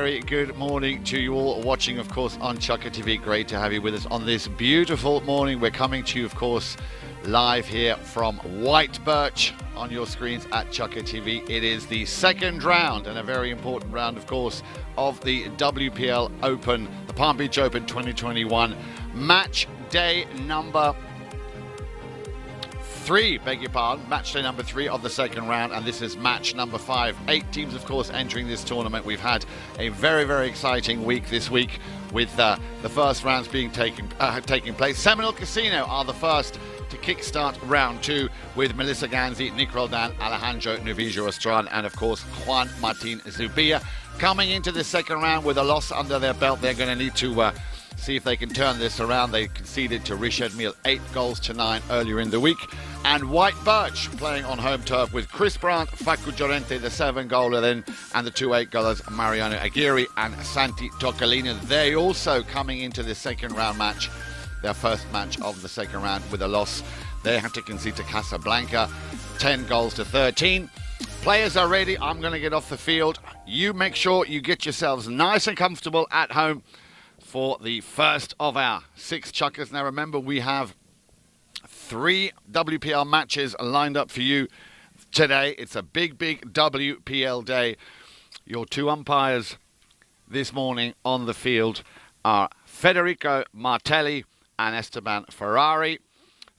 very good morning to you all watching, of course, on Chukka TV. Great to have you with us on this beautiful morning. We're coming to you, of course, live here from White Birch on your screens at Chukka TV. It is the second round, and a very important round, of course, of the WPL Open, the Palm Beach Open 2021, match day number 3, match day number 3 of the second round, and this is match number 5. 8 teams, of course, entering this tournament. We've had a very, very exciting week this week with the first rounds being taking place. Seminole Casino are the first to kickstart round 2 with Melissa Ganzi, Nick Roldan, Alejandro Novillo Estrada, and of course Juan Martin Zubia. Coming into the second round with a loss under their belt, they're going to need to see if they can turn this around. They conceded to Richard Mille 8 goals to 9 earlier in the week. And White Birch playing on home turf with Chris Brandt, Facu Llorente, the 7-goaler then, and the 2 8-goalers, Mariano Aguirre and Santi Tocalina. They also coming into the second round match, their first match of the second round, with a loss. They have to concede to Casablanca, 10 goals to 13. Players are ready. I'm going to get off the field. You make sure you get yourselves nice and comfortable at home for the first of our 6 chukkers. Now remember, we have 3 WPL matches lined up for you today. It's a big, big WPL day. Your 2 umpires this morning on the field are Federico Martelli and Esteban Ferrari.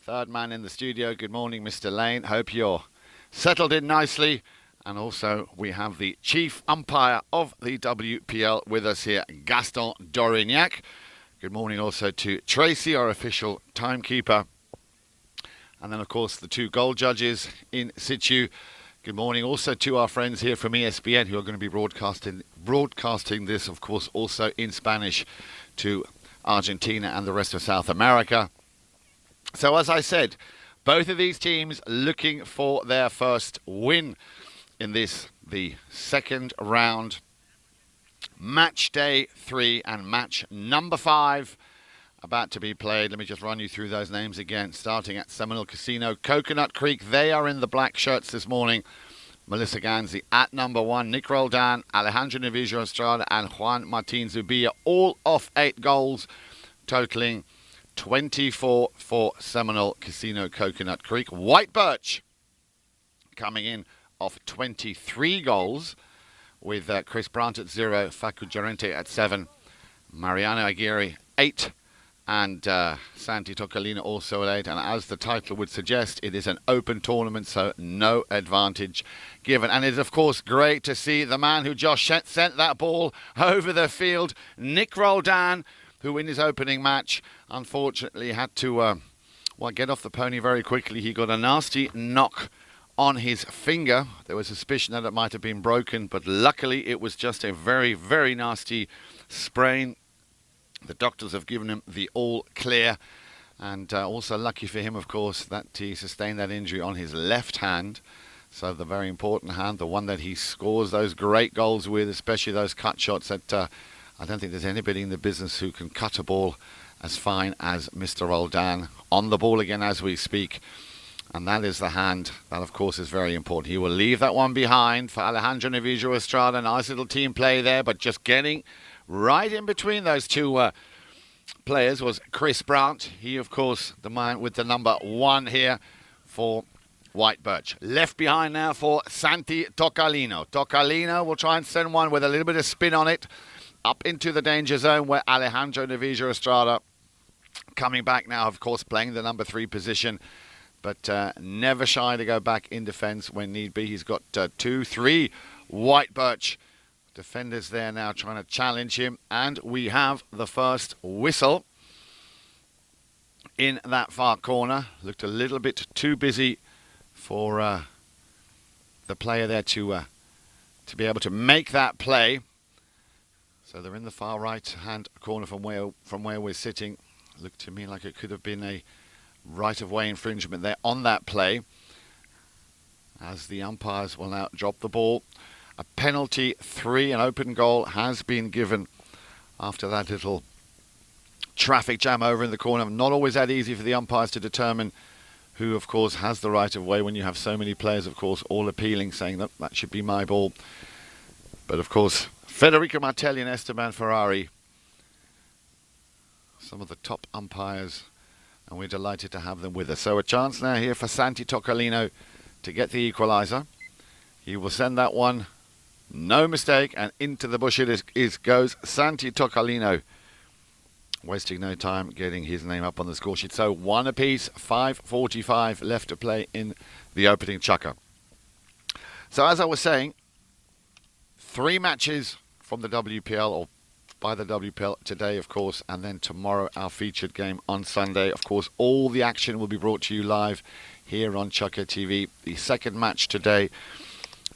Third man in the studio, good morning, Mr. Lane. Hope you're settled in nicely. And also we have the chief umpire of the WPL with us here, Gaston Dorignac. Good morning also to Tracy, our official timekeeper. And then, of course, the 2 goal judges in situ. Good morning also to our friends here from ESPN, who are going to be broadcasting this, of course, also in Spanish to Argentina and the rest of South America. So, as I said, both of these teams looking for their first win in this, the second round, match day 3 and match number 5 about to be played. Let me just run you through those names again, starting at Seminole Casino. Coconut Creek, they are in the black shirts this morning. Melissa Ganzi at number 1, Nick Roldan, Alejandro Novillo Estrada and Juan Martin Zubia, all off 8 goals, totaling 24 for Seminole Casino Coconut Creek. White Birch coming in off 23 goals with Chris Brandt at 0, Facu Llorente at 7, Mariano Aguirre 8, and Santi Tocalina also at 8. And as the title would suggest, it is an open tournament, so no advantage given. And it's, of course, great to see the man who just sent that ball over the field, Nick Roldan, who in his opening match, unfortunately, had to get off the pony very quickly. He got a nasty knock on his finger. There was suspicion that it might have been broken, but luckily it was just a very, very nasty sprain. The doctors have given him the all clear, and also lucky for him, of course, that he sustained that injury on his left hand. So the very important hand, the one that he scores those great goals with, especially those cut shots that I don't think there's anybody in the business who can cut a ball as fine as Mr. Roldan. On the ball again as we speak. And that is the hand that, of course, is very important. He will leave that one behind for Alejandro Novillo Estrada. Nice little team play there, but just getting right in between those 2 players was Chris Brandt. He, of course, the man with the number 1 here for White Birch. Left behind now for Santi Tocalino. Tocalino will try and send one with a little bit of spin on it up into the danger zone, where Alejandro Novillo Estrada coming back now, of course, playing the number 3 position. But never shy to go back in defence when need be. He's got 2, 3 White Birch defenders there now trying to challenge him. And we have the first whistle in that far corner. Looked a little bit too busy for the player there to be able to make that play. So they're in the far right-hand corner from where we're sitting. Looked to me like it could have been a right-of-way infringement there on that play, as the umpires will now drop the ball. A penalty 3, an open goal has been given after that little traffic jam over in the corner. Not always that easy for the umpires to determine who, of course, has the right-of-way when you have so many players, of course, all appealing, saying that should be my ball. But, of course, Federico Martelli and Esteban Ferrari, some of the top umpires, and we're delighted to have them with us. So a chance now here for Santi Toccolino to get the equaliser. He will send that one, no mistake, and into the bush it goes. Santi Toccolino, wasting no time getting his name up on the score sheet. So one apiece, 5:45 left to play in the opening chukker. So as I was saying, 3 matches from the WPL, or by the WPL today, of course, and then tomorrow our featured game on Sunday. Of course, all the action will be brought to you live here on Chukker TV. The second match today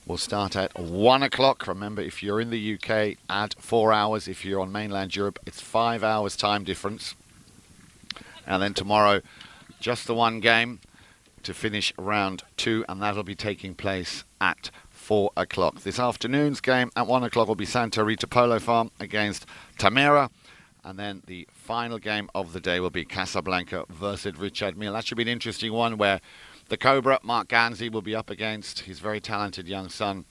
will start at 1 o'clock. Remember, if you're in the UK, add 4 hours. If you're on mainland Europe, it's 5 hours time difference. And then tomorrow, just the one game to finish round 2, and that'll be taking place at 4 o'clock. This afternoon's game at 1 o'clock will be Santa Rita Polo Farm against Tamera. And then the final game of the day will be Casablanca versus Richard Mille. That should be an interesting one, where the Cobra, Mark Ganzi, will be up against his very talented young son,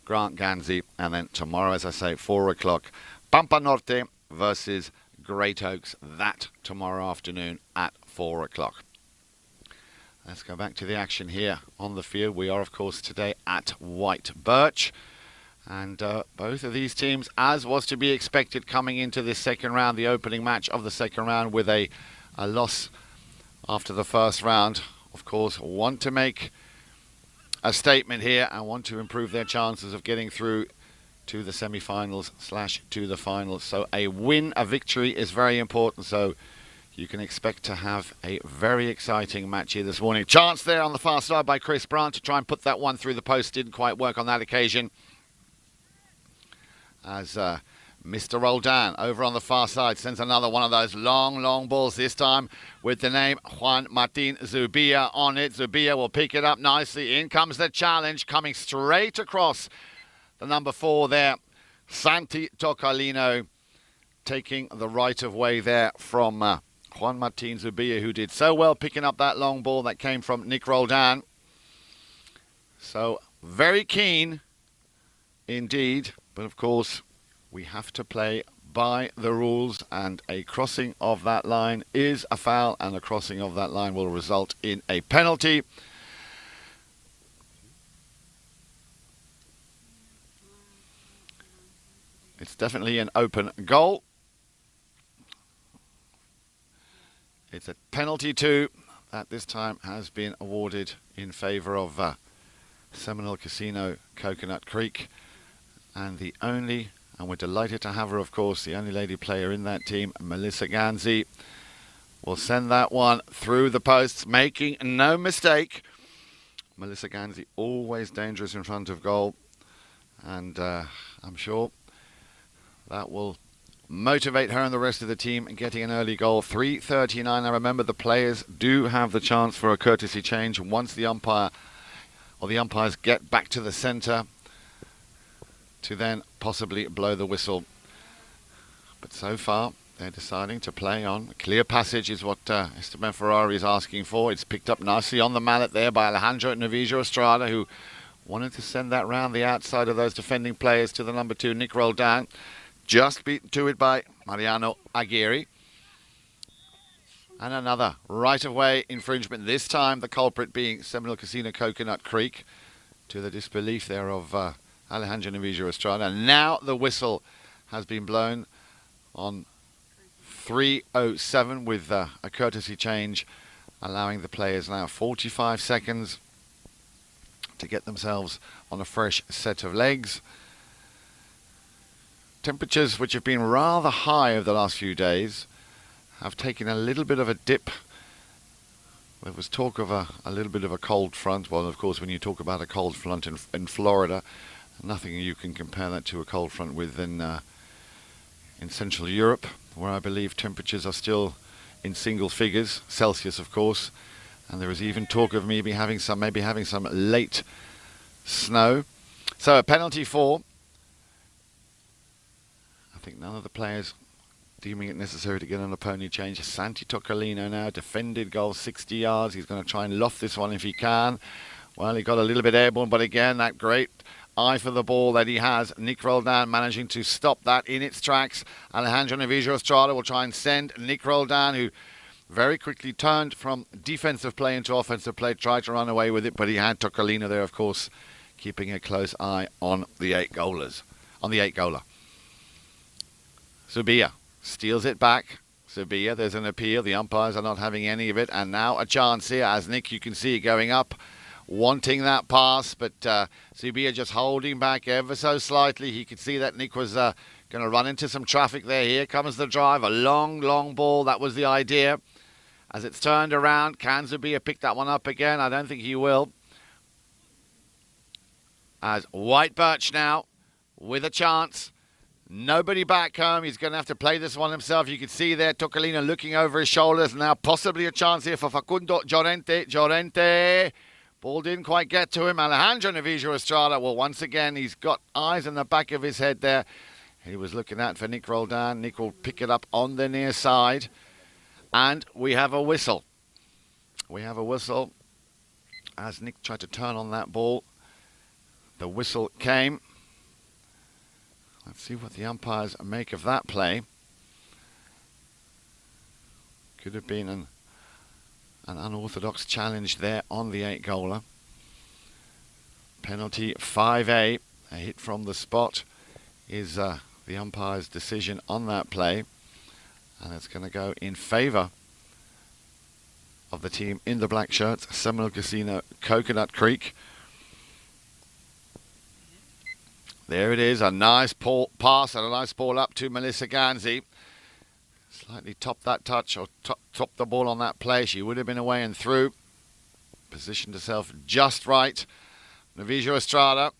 Grant Ganzi. And then tomorrow, as I say, 4 o'clock, Pampa Norte versus Great Oaks. That tomorrow afternoon at 4 o'clock. Let's go back to the action here on the field. We are, of course, today at White Birch. And both of these teams, as was to be expected coming into this second round, the opening match of the second round, with a loss after the first round, of course, want to make a statement here and want to improve their chances of getting through to the semi-finals / to the finals. So a win, a victory is very important. So you can expect to have a very exciting match here this morning. Chance there on the far side by Chris Brandt to try and put that one through the post. Didn't quite work on that occasion, as Mr. Roldan over on the far side sends another one of those long balls, this time with the name Juan Martin Zubia on it. Zubia will pick it up nicely. In comes the challenge, coming straight across the number 4 there. Santi Toccolino taking the right of way there from Juan Martin Zubia, who did so well picking up that long ball that came from Nick Roldan. So very keen indeed, but of course we have to play by the rules, and a crossing of that line is a foul, and a crossing of that line will result in a penalty. It's definitely an open goal. It's a penalty too, that this time has been awarded in favour of Seminole Casino Coconut Creek. And the only, and we're delighted to have her, of course, the only lady player in that team, Melissa Ganzi, will send that one through the posts, making no mistake. Melissa Ganzi, always dangerous in front of goal. And I'm sure that will motivate her and the rest of the team in getting an early goal. 3:39. Now remember, the players do have the chance for a courtesy change once the umpire or the umpires get back to the centre to then possibly blow the whistle. But so far they're deciding to play on. Clear passage is what Esteban Ferrari is asking for. It's picked up nicely on the mallet there by Alejandro Navijo Estrada, who wanted to send that round the outside of those defending players to the number 2, Nick Roldan. Just beaten to it by Mariano Aguirre. And another right-of-way infringement, this time the culprit being Seminole Casino Coconut Creek, to the disbelief there of Alejandro Navijo Estrada. And now the whistle has been blown on 3:07 with a courtesy change, allowing the players now 45 seconds to get themselves on a fresh set of legs. Temperatures, which have been rather high over the last few days, have taken a little bit of a dip. There was talk of a little bit of a cold front. Well, of course, when you talk about a cold front in Florida, nothing you can compare that to a cold front with in Central Europe, where I believe temperatures are still in single figures, Celsius, of course. And there is even talk of maybe having some late snow. So a penalty for, I think, none of the players deeming it necessary to get on a pony change. Santi Toccolino now, defended goal, 60 yards. He's going to try and loft this one if he can. Well, he got a little bit airborne, but again, that great eye for the ball that he has. Nick Roldan managing to stop that in its tracks. Alejandro Navijo Estrada will try and send Nick Roldan, who very quickly turned from defensive play into offensive play, tried to run away with it, but he had Tocolino there, of course, keeping a close eye on the 8-goalers. Zubia steals it back. Zubia, there's an appeal. The umpires are not having any of it. And now a chance here, as Nick, you can see, going up, wanting that pass. But Zubia just holding back ever so slightly. He could see that Nick was going to run into some traffic there. Here comes the drive. A long, long ball. That was the idea. As it's turned around, can Zubia pick that one up again? I don't think he will. As White Birch now with a chance. Nobody back home. He's going to have to play this one himself. You can see there Tocolino looking over his shoulders. Now possibly a chance here for Facundo Llorente. Llorente. Ball didn't quite get to him. Alejandro Navijo Estrada. Well, once again, he's got eyes in the back of his head there. He was looking out for Nick Roldan. Nick will pick it up on the near side. And we have a whistle. We have a whistle as Nick tried to turn on that ball. The whistle came. Let's see what the umpires make of that play. Could have been an unorthodox challenge there on the 8-goaler. Penalty 5A. A hit from the spot is the umpire's decision on that play. And it's going to go in favour of the team in the black shirts, Seminole Casino, Coconut Creek. There it is, a nice pass and a nice ball up to Melissa Ganzi. Slightly topped that touch, or topped the ball on that play. She would have been away and through. Positioned herself just right. Navijo Estrada.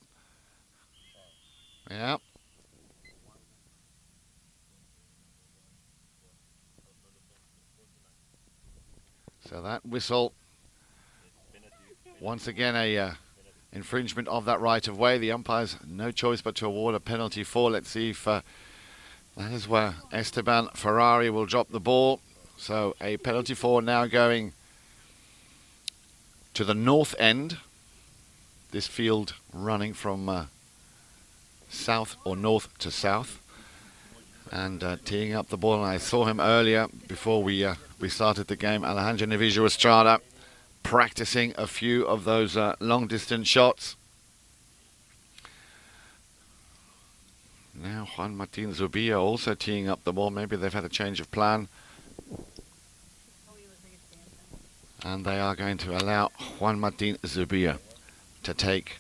Yeah. So that whistle, once again a infringement of that right of way. The umpires no choice but to award a penalty for. Let's see if that is where Esteban Ferrari will drop the ball. So a penalty for now going to the north end. This field running from south or north to south. And teeing up the ball. And I saw him earlier before we started the game. Alejandro Navijo Estrada practicing a few of those long distance shots. Now Juan Martin Zubia also teeing up the ball. Maybe they've had a change of plan. And they are going to allow Juan Martin Zubia to take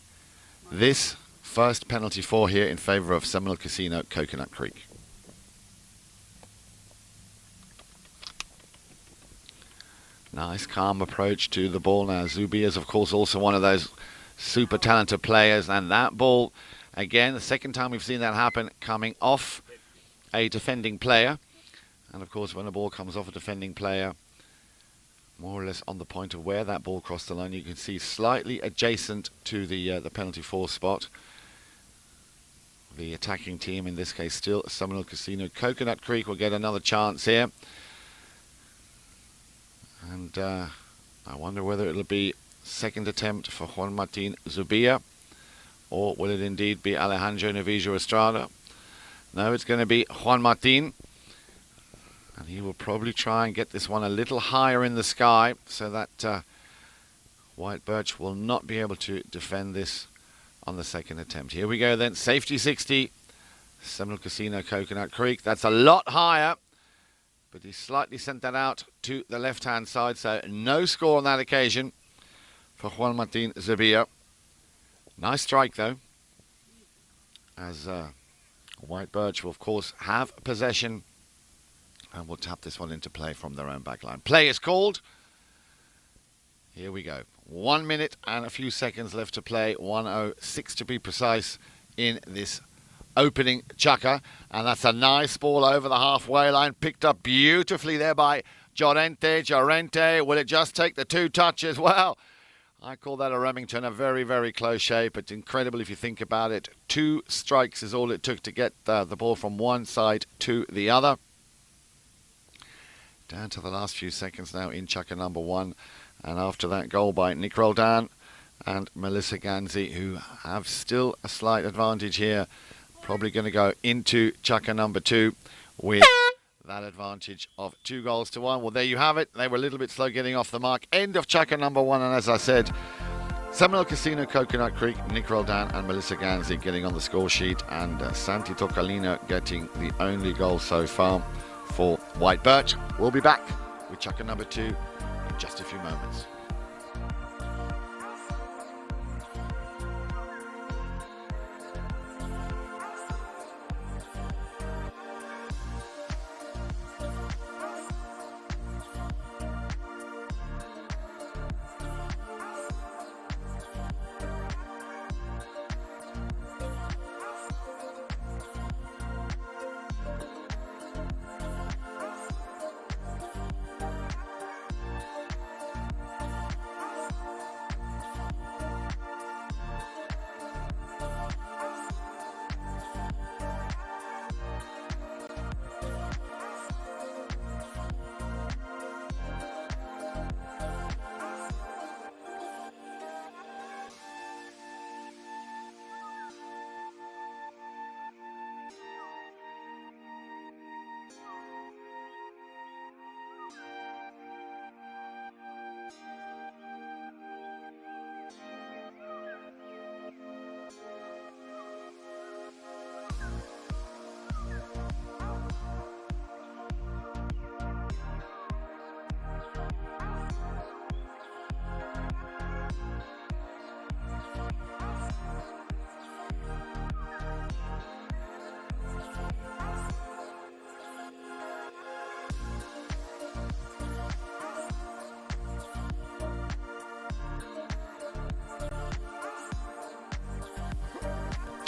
this first penalty for here in favour of Seminole Casino, Coconut Creek. Nice, calm approach to the ball. Now, Zubia is, of course, also one of those super talented players. And that ball, again, the second time we've seen that happen, coming off a defending player. And, of course, when a ball comes off a defending player, more or less on the point of where that ball crossed the line, you can see slightly adjacent to the penalty for spot. The attacking team, in this case, still Seminole Casino. Coconut Creek will get another chance here. And I wonder whether it'll be second attempt for Juan Martin Zubia, or will it indeed be Alejandro Navijo Estrada? No, it's going to be Juan Martin. And he will probably try and get this one a little higher in the sky so that White Birch will not be able to defend this on the second attempt. Here we go then, safety 60, Seminole Casino, Coconut Creek. That's a lot higher. But he slightly sent that out to the left-hand side, so no score on that occasion for Juan Martin Zubia. Nice strike, though, as White Birch will, of course, have possession and will tap this one into play from their own back line. Play is called. Here we go. 1 minute and a few seconds left to play. 1:06 to be precise in this opening chucker, and that's a nice ball over the halfway line, picked up beautifully there by Llorente. Llorente, will it just take the 2 touches? Well, I call that a Remington, a very, very close shape. It's incredible if you think about it. 2 strikes is all it took to get the ball from one side to the other. Down to the last few seconds now in chucker number 1, and after that goal by Nick Roldan, and Melissa Ganzi, who have still a slight advantage here. Probably going to go into chukker number 2 with that advantage of 2-1. Well, there you have it. They were a little bit slow getting off the mark. End of chukker number 1, and as I said, Seminole Casino, Coconut Creek, Nick Roldan and Melissa Ganzi getting on the score sheet, and Santi Tocalino getting the only goal so far for White Birch. We'll be back with chukker number 2 in just a few moments.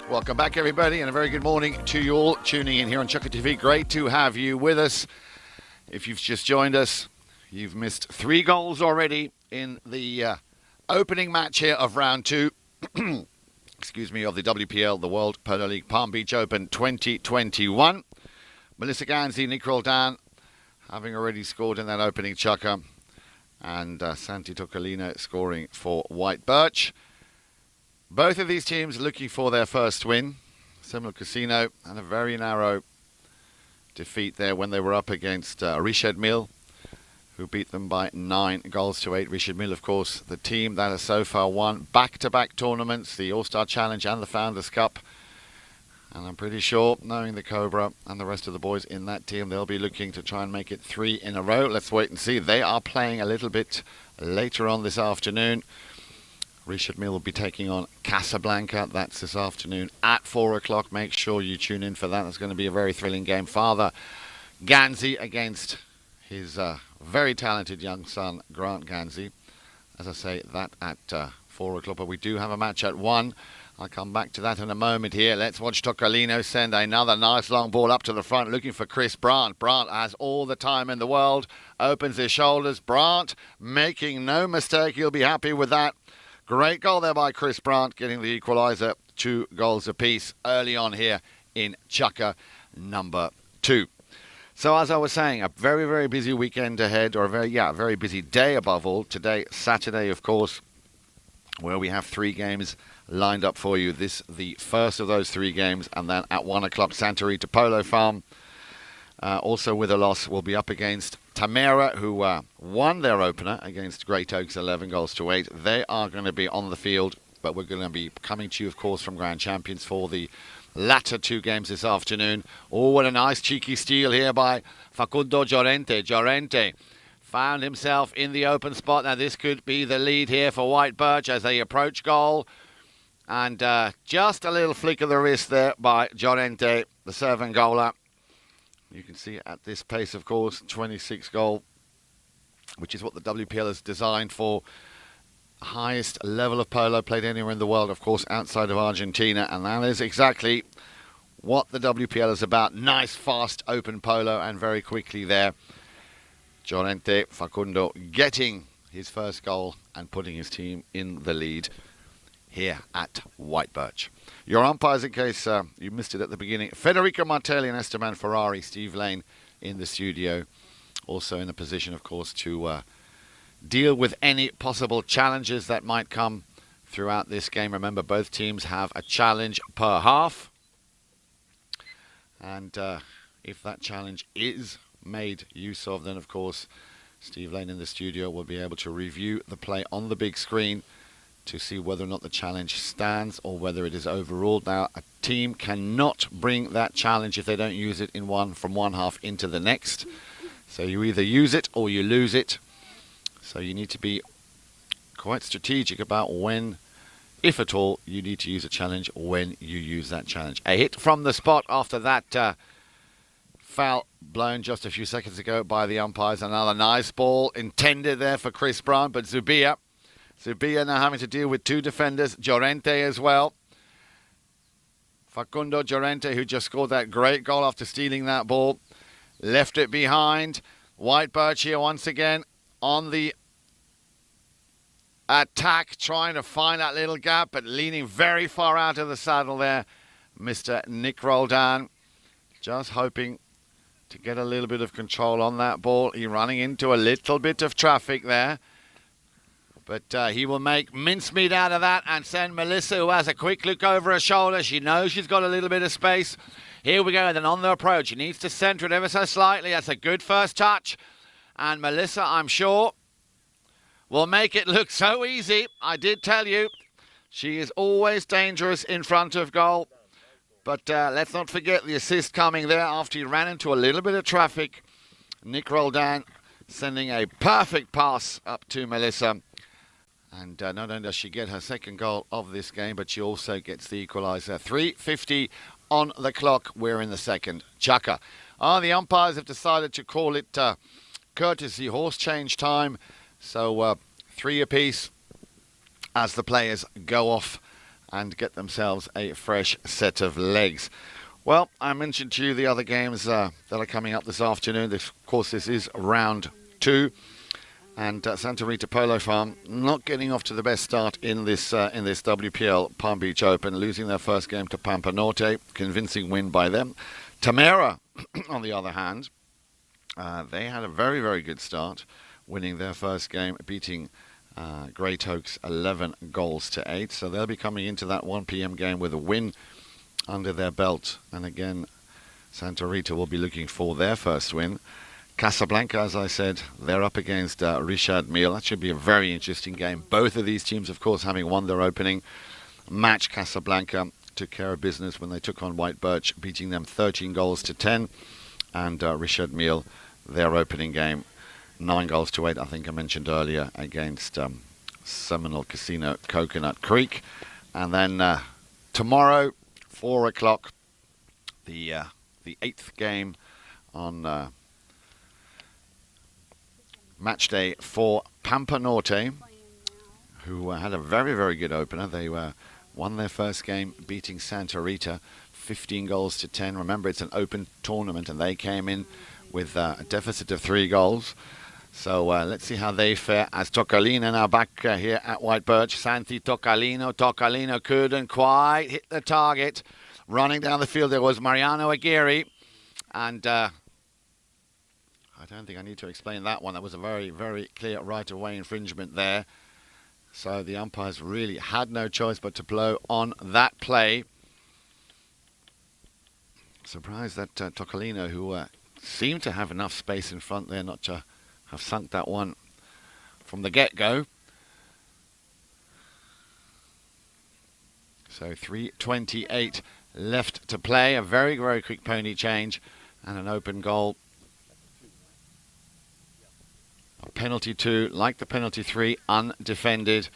Welcome back, everybody, and a very good morning to you all tuning in here on Chukker TV. Great to have you with us. If you've just joined us, you've missed 3 goals already in the opening match here of round 2. Excuse me, of the WPL, the World Polo League Palm Beach Open 2021. Melissa Ganzi, Nick Roldan having already scored in that opening chukker, and Santi Tocalino scoring for White Birch. Both of these teams looking for their first win. Seminole Casino and a very narrow defeat there when they were up against Richard-Mille, who beat them by 9-8. Richard-Mille, of course, the team that has so far won back-to-back tournaments, the All-Star Challenge and the Founders Cup. And I'm pretty sure, knowing the Cobra and the rest of the boys in that team, they'll be looking to try and make it 3 in a row. Let's wait and see. They are playing a little bit later on this afternoon. Richard-Mille will be taking on Casablanca. That's this afternoon at 4 o'clock. Make sure you tune in for that. It's going to be a very thrilling game. Father Ganzi against his very talented young son, Grant Ganzi. As I say, that at 4 o'clock. But we do have a match at 1. I'll come back to that in a moment here. Let's watch Tocalino send another nice long ball up to the front, looking for Chris Brandt. Brandt has all the time in the world. Opens his shoulders. Brandt making no mistake. He'll be happy with that. Great goal there by Chris Brandt, getting the equaliser, 2 goals apiece early on here in chukker number 2. So as I was saying, a very, very busy weekend ahead, or a very busy day above all. Today, Saturday, of course, where we have 3 games lined up for you. This, the first of those 3 games, and then at 1 o'clock, Santa Rita Polo Farm. Also with a loss, will be up against Tamera, who won their opener against Great Oaks 11-8. They are going to be on the field, but we're going to be coming to you, of course, from Grand Champions for the latter 2 games this afternoon. Oh, what a nice cheeky steal here by Facundo Llorente. Llorente found himself in the open spot. Now, this could be the lead here for White Birch as they approach goal. And just a little flick of the wrist there by Llorente, the serving goaler. You can see at this pace, of course, 26 goal, which is what the WPL is designed for. Highest level of polo played anywhere in the world, of course, outside of Argentina. And that is exactly what the WPL is about. Nice, fast, open polo, and very quickly there, Llorente, Facundo, getting his first goal and putting his team in the lead here at White Birch. Your umpires, in case you missed it at the beginning, Federico Martelli and Esteban Ferrari. Steve Lane in the studio, also in a position, of course, to deal with any possible challenges that might come throughout this game. Remember, both teams have a challenge per half. And if that challenge is made use of, then of course Steve Lane in the studio will be able to review the play on the big screen to see whether or not the challenge stands or whether it is overruled. Now, a team cannot bring that challenge if they don't use it from one half into the next. So you either use it or you lose it. So you need to be quite strategic about when, if at all, you need to use a challenge when you use that challenge. A hit from the spot after that foul blown just a few seconds ago by the umpires. Another nice ball intended there for Chris Brown, but Zubia now having to deal with two defenders, Llorente as well. Facundo Llorente, who just scored that great goal after stealing that ball, left it behind. White Birch here once again on the attack, trying to find that little gap, but leaning very far out of the saddle there, Mr. Nick Roldan. Just hoping to get a little bit of control on that ball. He's running into a little bit of traffic there. But he will make mincemeat out of that and send Melissa, who has a quick look over her shoulder. She knows she's got a little bit of space. Here we go, then on the approach. He needs to centre it ever so slightly. That's a good first touch. And Melissa, I'm sure, will make it look so easy. I did tell you, she is always dangerous in front of goal. But let's not forget the assist coming there after he ran into a little bit of traffic. Nick Roldan sending a perfect pass up to Melissa. And not only does she get her second goal of this game, but she also gets the equaliser. 3:50 on the clock. We're in the second. Chaka. The umpires have decided to call it courtesy horse change time. So 3 apiece as the players go off and get themselves a fresh set of legs. Well, I mentioned to you the other games that are coming up this afternoon. Of course, this is round 2. And Santa Rita Polo Farm not getting off to the best start in this WPL Palm Beach Open, losing their first game to Pampa Norte. Convincing win by them. Tamera, on the other hand, they had a very, very good start, winning their first game, beating Great Oaks 11 goals to 8. So they'll be coming into that 1 p.m. game with a win under their belt. And again, Santa Rita will be looking for their first win. Casablanca, as I said, they're up against Richard Mille. That should be a very interesting game. Both of these teams, of course, having won their opening match. Casablanca took care of business when they took on White Birch, beating them 13 goals to 10. And Richard Mille, their opening game, 9 goals to 8, I think I mentioned earlier, against Seminole Casino Coconut Creek. And then tomorrow, 4 o'clock, the 8th game on match day for Pampa Norte, who had a very, very good opener. They won their first game, beating Santa Rita 15 goals to 10. Remember, it's an open tournament, and they came in with a deficit of 3 goals. So let's see how they fare as Tocalino now back here at White Birch. Santi Tocalino. Tocalino couldn't quite hit the target. Running down the field there was Mariano Aguirre. And I don't think I need to explain that one. That was a very, very clear right-of-way infringement there. So the umpires really had no choice but to blow on that play. Surprised that Tocalino, who seemed to have enough space in front there not to have sunk that one from the get-go. So 3:28 left to play. A very, very quick pony change and an open goal. A penalty 2, like the penalty 3, undefended.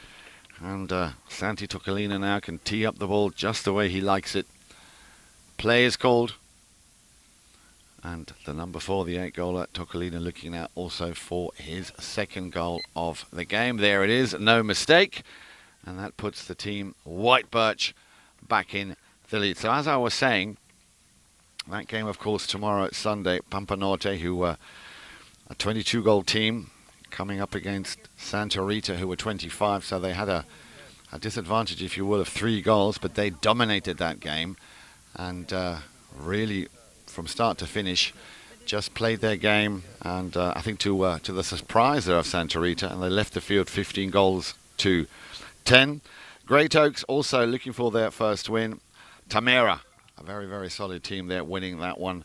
And Santi Tocalino now can tee up the ball just the way he likes it. Play is called. And the number 4, the 8-goaler, Tocalino looking out also for his second goal of the game. There it is, no mistake. And that puts the team White Birch back in the lead. So as I was saying, that game, of course, tomorrow, Sunday, Pampa Norte, who were a 22-goal team, coming up against Santa Rita, who were 25. So they had a disadvantage, if you will, of 3 goals, but they dominated that game. And really, from start to finish, just played their game. And I think to the surprise there of Santa Rita, and they left the field 15 goals to 10. Great Oaks also looking for their first win. Tamera, a very, very solid team there winning that one.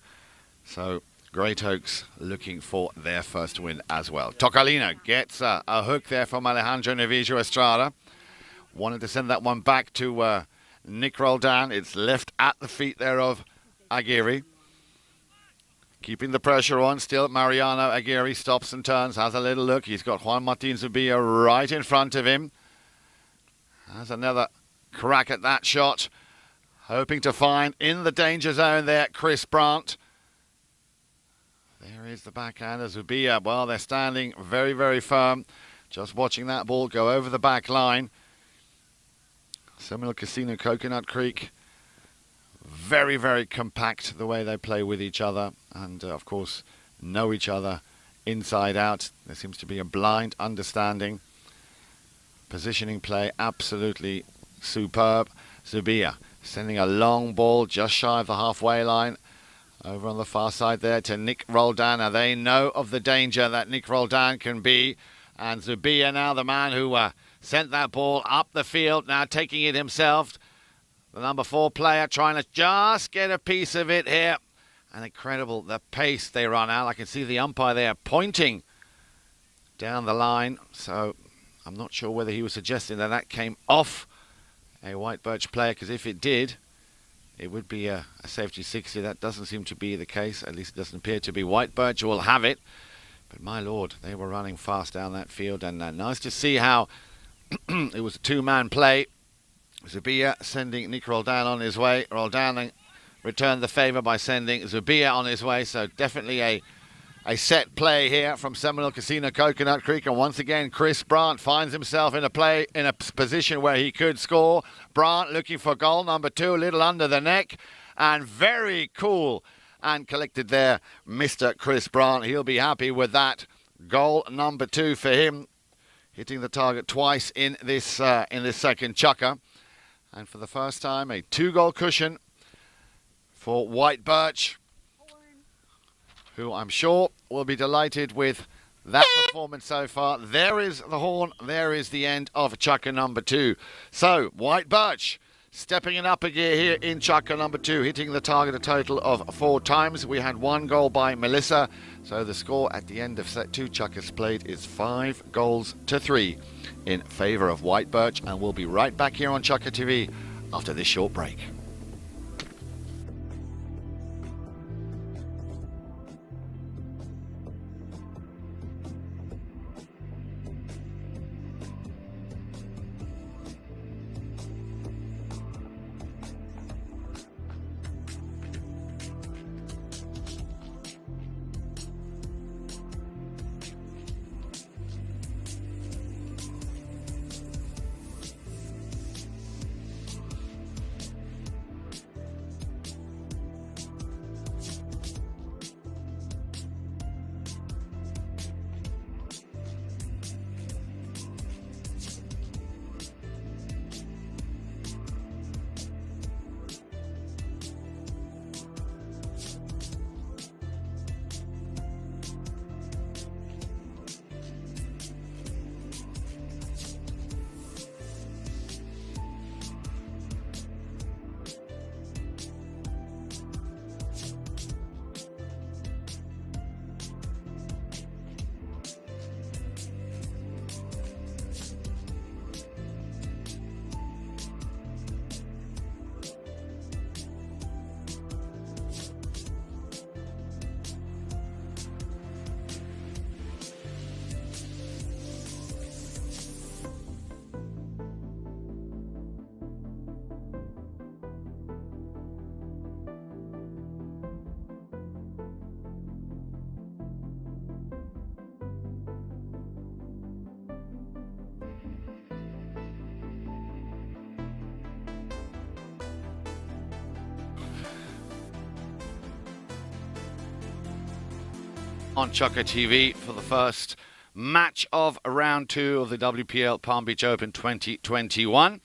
So Great Oaks looking for their first win as well. Tocalino gets a hook there from Alejandro Navijo Estrada. Wanted to send that one back to Nick Roldan. It's left at the feet there of Aguirre. Keeping the pressure on still. Mariano Aguirre stops and turns, has a little look. He's got Juan Martin Zubia right in front of him. Has another crack at that shot. Hoping to find in the danger zone there Chris Brandt. There is the backhander Zubia. Well, they're standing very, very firm. Just watching that ball go over the back line. Seminole Casino, Coconut Creek. Very, very compact the way they play with each other. And, of course, know each other inside out. There seems to be a blind understanding. Positioning play absolutely superb. Zubia sending a long ball just shy of the halfway line. Over on the far side there to Nick Roldan. Now they know of the danger that Nick Roldan can be. And Zubia now the man who sent that ball up the field. Now taking it himself. The number 4 player trying to just get a piece of it here. And incredible the pace they run out. I can see the umpire there pointing down the line. So I'm not sure whether he was suggesting that that came off a White Birch player. Because if it did, it would be a safety 60. That doesn't seem to be the case. At least it doesn't appear to be. White Birch will have it. But my lord, they were running fast down that field. And nice to see how it was a two-man play. Zubia sending Nick Roldan on his way. Roldan returned the favour by sending Zubia on his way. So definitely a set play here from Seminole Casino, Coconut Creek. And once again, Chris Brandt finds himself in a position where he could score. Brandt looking for goal number 2, a little under the neck. And very cool and collected there, Mr. Chris Brandt. He'll be happy with that. Goal number 2 for him. Hitting the target twice in this second chukker. And for the first time, a 2-goal cushion for White Birch, who I'm sure will be delighted with that performance so far. There is the horn. There is the end of chukker number 2. So, White Birch stepping it up a gear here in chukker number 2, hitting the target a total of 4 times. We had 1 goal by Melissa. So the score at the end of set 2 chukkers played is 5 goals to 3 in favour of White Birch. And we'll be right back here on Chukker TV after this short break. On Chukker TV for the first match of round 2 of the WPL Palm Beach Open 2021.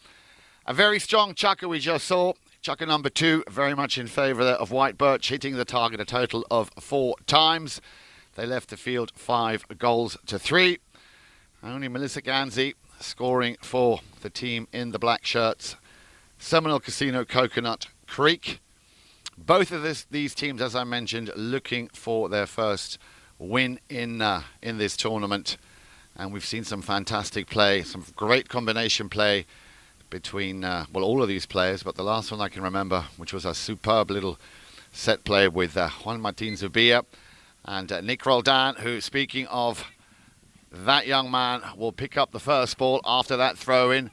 A very strong chukker we just saw. Chukker number 2, very much in favour of White Birch, hitting the target a total of 4 times. They left the field 5 goals to 3. Only Melissa Ganzi scoring for the team in the black shirts, Seminole Casino Coconut Creek. Both of these teams, as I mentioned, looking for their first win in this tournament. And we've seen some fantastic play, some great combination play between, all of these players. But the last one I can remember, which was a superb little set play with Juan Martin Zubia and Nick Roldan, who, speaking of that young man, will pick up the first ball after that throw-in.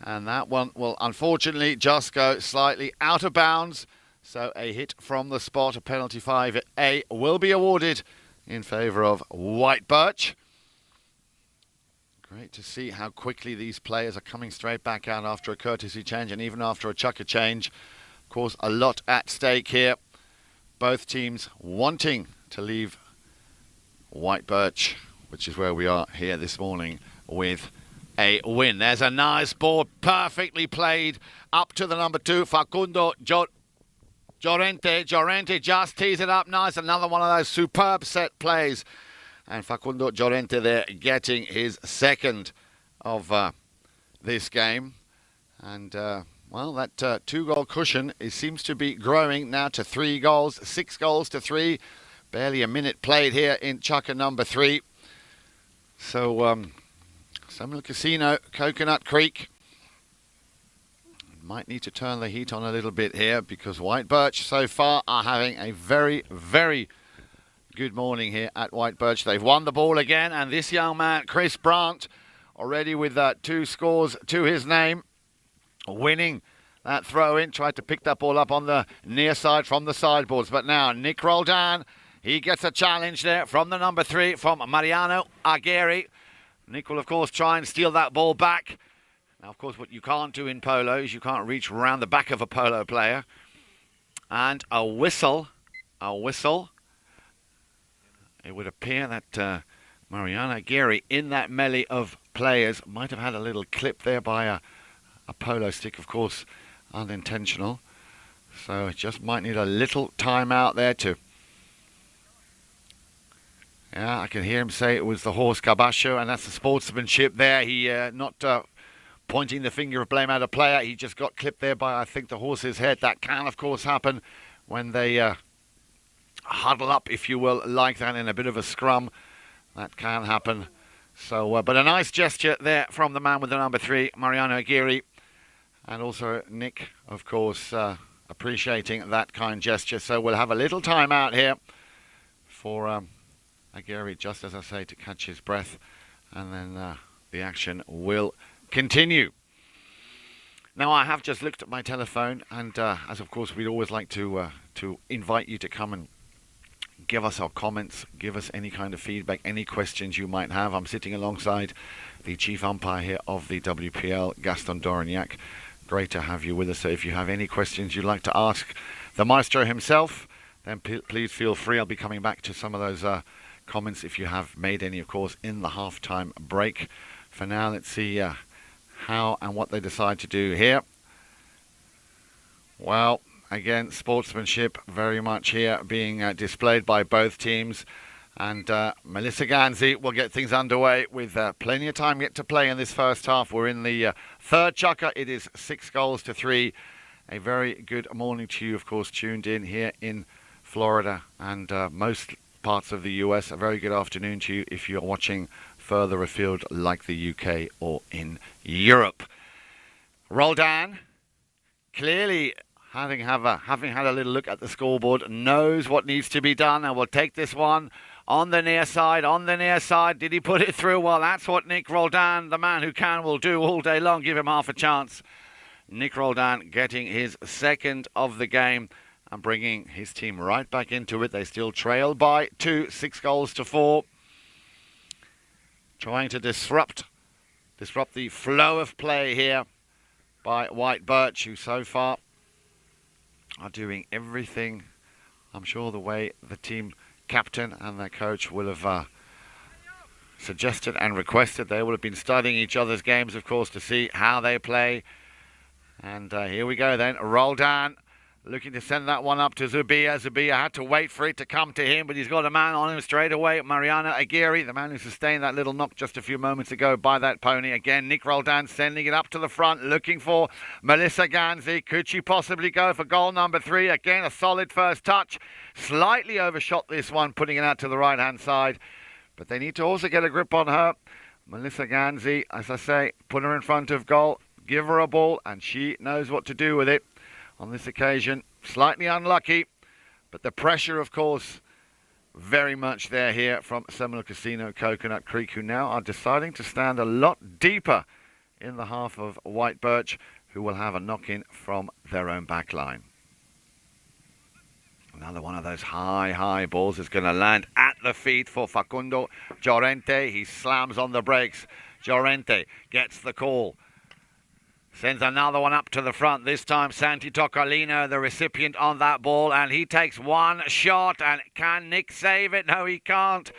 And that one will unfortunately just go slightly out of bounds. So a hit from the spot, a penalty 5A, will be awarded in favour of White Birch. Great to see how quickly these players are coming straight back out after a courtesy change and even after a chucker change. Of course, a lot at stake here. Both teams wanting to leave White Birch, which is where we are here this morning, with a win. There's a nice ball, perfectly played up to the number 2, Facundo Llorente. Llorente just tees it up nice. Another one of those superb set plays. And Facundo Llorente there getting his second of this game. And, that 2-goal cushion seems to be growing now to 3 goals. 6 goals to 3. Barely a minute played here in chucker number 3. So, Seminole Casino, Coconut Creek. Might need to turn the heat on a little bit here because White Birch so far are having a very, very good morning here at White Birch. They've won the ball again, and this young man, Chris Brandt, already with 2 scores to his name, winning that throw-in, tried to pick that ball up on the near side from the sideboards. But now Nick Roldan, he gets a challenge there from the number 3, from Mariano Aguirre. Nick will, of course, try and steal that ball back. Now, of course, what you can't do in polo is you can't reach around the back of a polo player. And a whistle. It would appear that Mariano Aguirre, in that melee of players, might have had a little clip there by a polo stick, of course, unintentional. So it just might need a little time out there too. Yeah, I can hear him say it was the horse Caballo, and that's the sportsmanship there. He not pointing the finger of blame at a player. He just got clipped there by, I think, the horse's head. That can, of course, happen when they huddle up, if you will, like that in a bit of a scrum. That can happen. So, but a nice gesture there from the man with the number 3, Mariano Aguirre. And also Nick, of course, appreciating that kind gesture. So we'll have a little time out here for Aguirre, just as I say, to catch his breath. And then the action will continue. Now, I have just looked at my telephone, and as of course we'd always like to invite you to come and give us our comments, give us any kind of feedback, any questions you might have. I'm sitting alongside the chief umpire here of the WPL, Gaston Dorignac. Great to have you with us. So if you have any questions you'd like to ask the maestro himself, then please feel free. I'll be coming back to some of those comments if you have made any, of course, in the half-time break. For now, let's see how and what they decide to do here. Well, again, sportsmanship very much here being displayed by both teams. And Melissa Ganzi will get things underway with plenty of time yet to play in this first half. We're in the third chukker. It is 6 goals to 3. A very good morning to you, of course, tuned in here in Florida and most parts of the US. A very good afternoon to you if you're watching further afield like the UK or in Europe. Roldan, clearly having had a little look at the scoreboard, knows what needs to be done and will take this one on the near side. Did he put it through? Well, that's what Nick Roldan, the man who can, will do all day long. Give him half a chance. Nick Roldan getting his second of the game and bringing his team right back into it. They still trail by 2, 6 goals to 4. Trying to disrupt the flow of play here by White Birch, who so far are doing everything, I'm sure, the way the team captain and their coach will have suggested and requested. They will have been studying each other's games, of course, to see how they play. And here we go then. Roldan looking to send that one up to Zubia. Zubia had to wait for it to come to him, but he's got a man on him straight away. Mariana Aguirre, the man who sustained that little knock just a few moments ago by that pony. Again, Nick Roldan sending it up to the front, looking for Melissa Ganzi. Could she possibly go for goal number 3? Again, a solid first touch. Slightly overshot this one, putting it out to the right-hand side. But they need to also get a grip on her. Melissa Ganzi, as I say, put her in front of goal, give her a ball, and she knows what to do with it. On this occasion, slightly unlucky, but the pressure, of course, very much there here from Seminole Casino Coconut Creek, who now are deciding to stand a lot deeper in the half of White Birch, who will have a knock-in from their own back line. Another one of those high balls is going to land at the feet for Facundo Llorente. He slams on the brakes. Llorente gets the call. Sends another one up to the front. This time, Santi Toccolino, the recipient on that ball. And he takes one shot. And can Nick save it? No, he can't.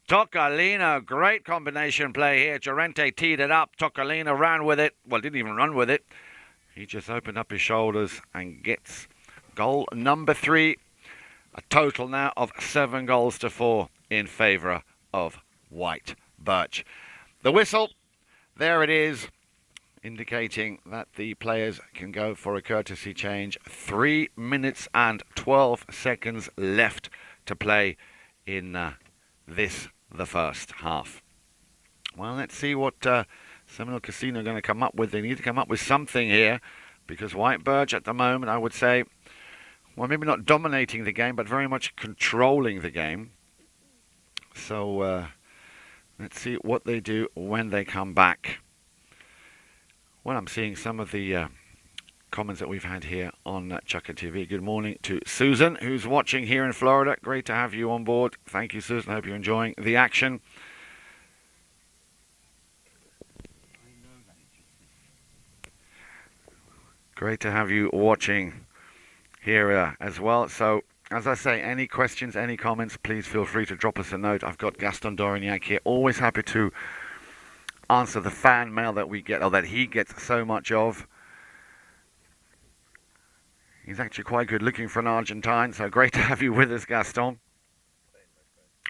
Toccolino, great combination play here. Llorente teed it up. Toccolino ran with it. Well, didn't even run with it. He just opened up his shoulders and gets goal number 3. A total now of 7 goals to 4 in favour of White Birch. The whistle, there it is, indicating that the players can go for a courtesy change. 3 minutes and 12 seconds left to play in the first half. Well, let's see what Seminole Casino are going to come up with. They need to come up with something here, because White Birch at the moment, I would say, well, maybe not dominating the game, but very much controlling the game. So let's see what they do when they come back. Well, I'm seeing some of the comments that we've had here on Chukka TV. Good morning to Susan, who's watching here in Florida. Great to have you on board. Thank you, Susan. I hope you're enjoying the action. Great to have you watching here as well. So, as I say, any questions, any comments, please feel free to drop us a note. I've got Gaston Dorignac here. Always happy to answer the fan mail that we get, or that he gets so much of. He's actually quite good looking for an Argentine, so great to have you with us, Gaston.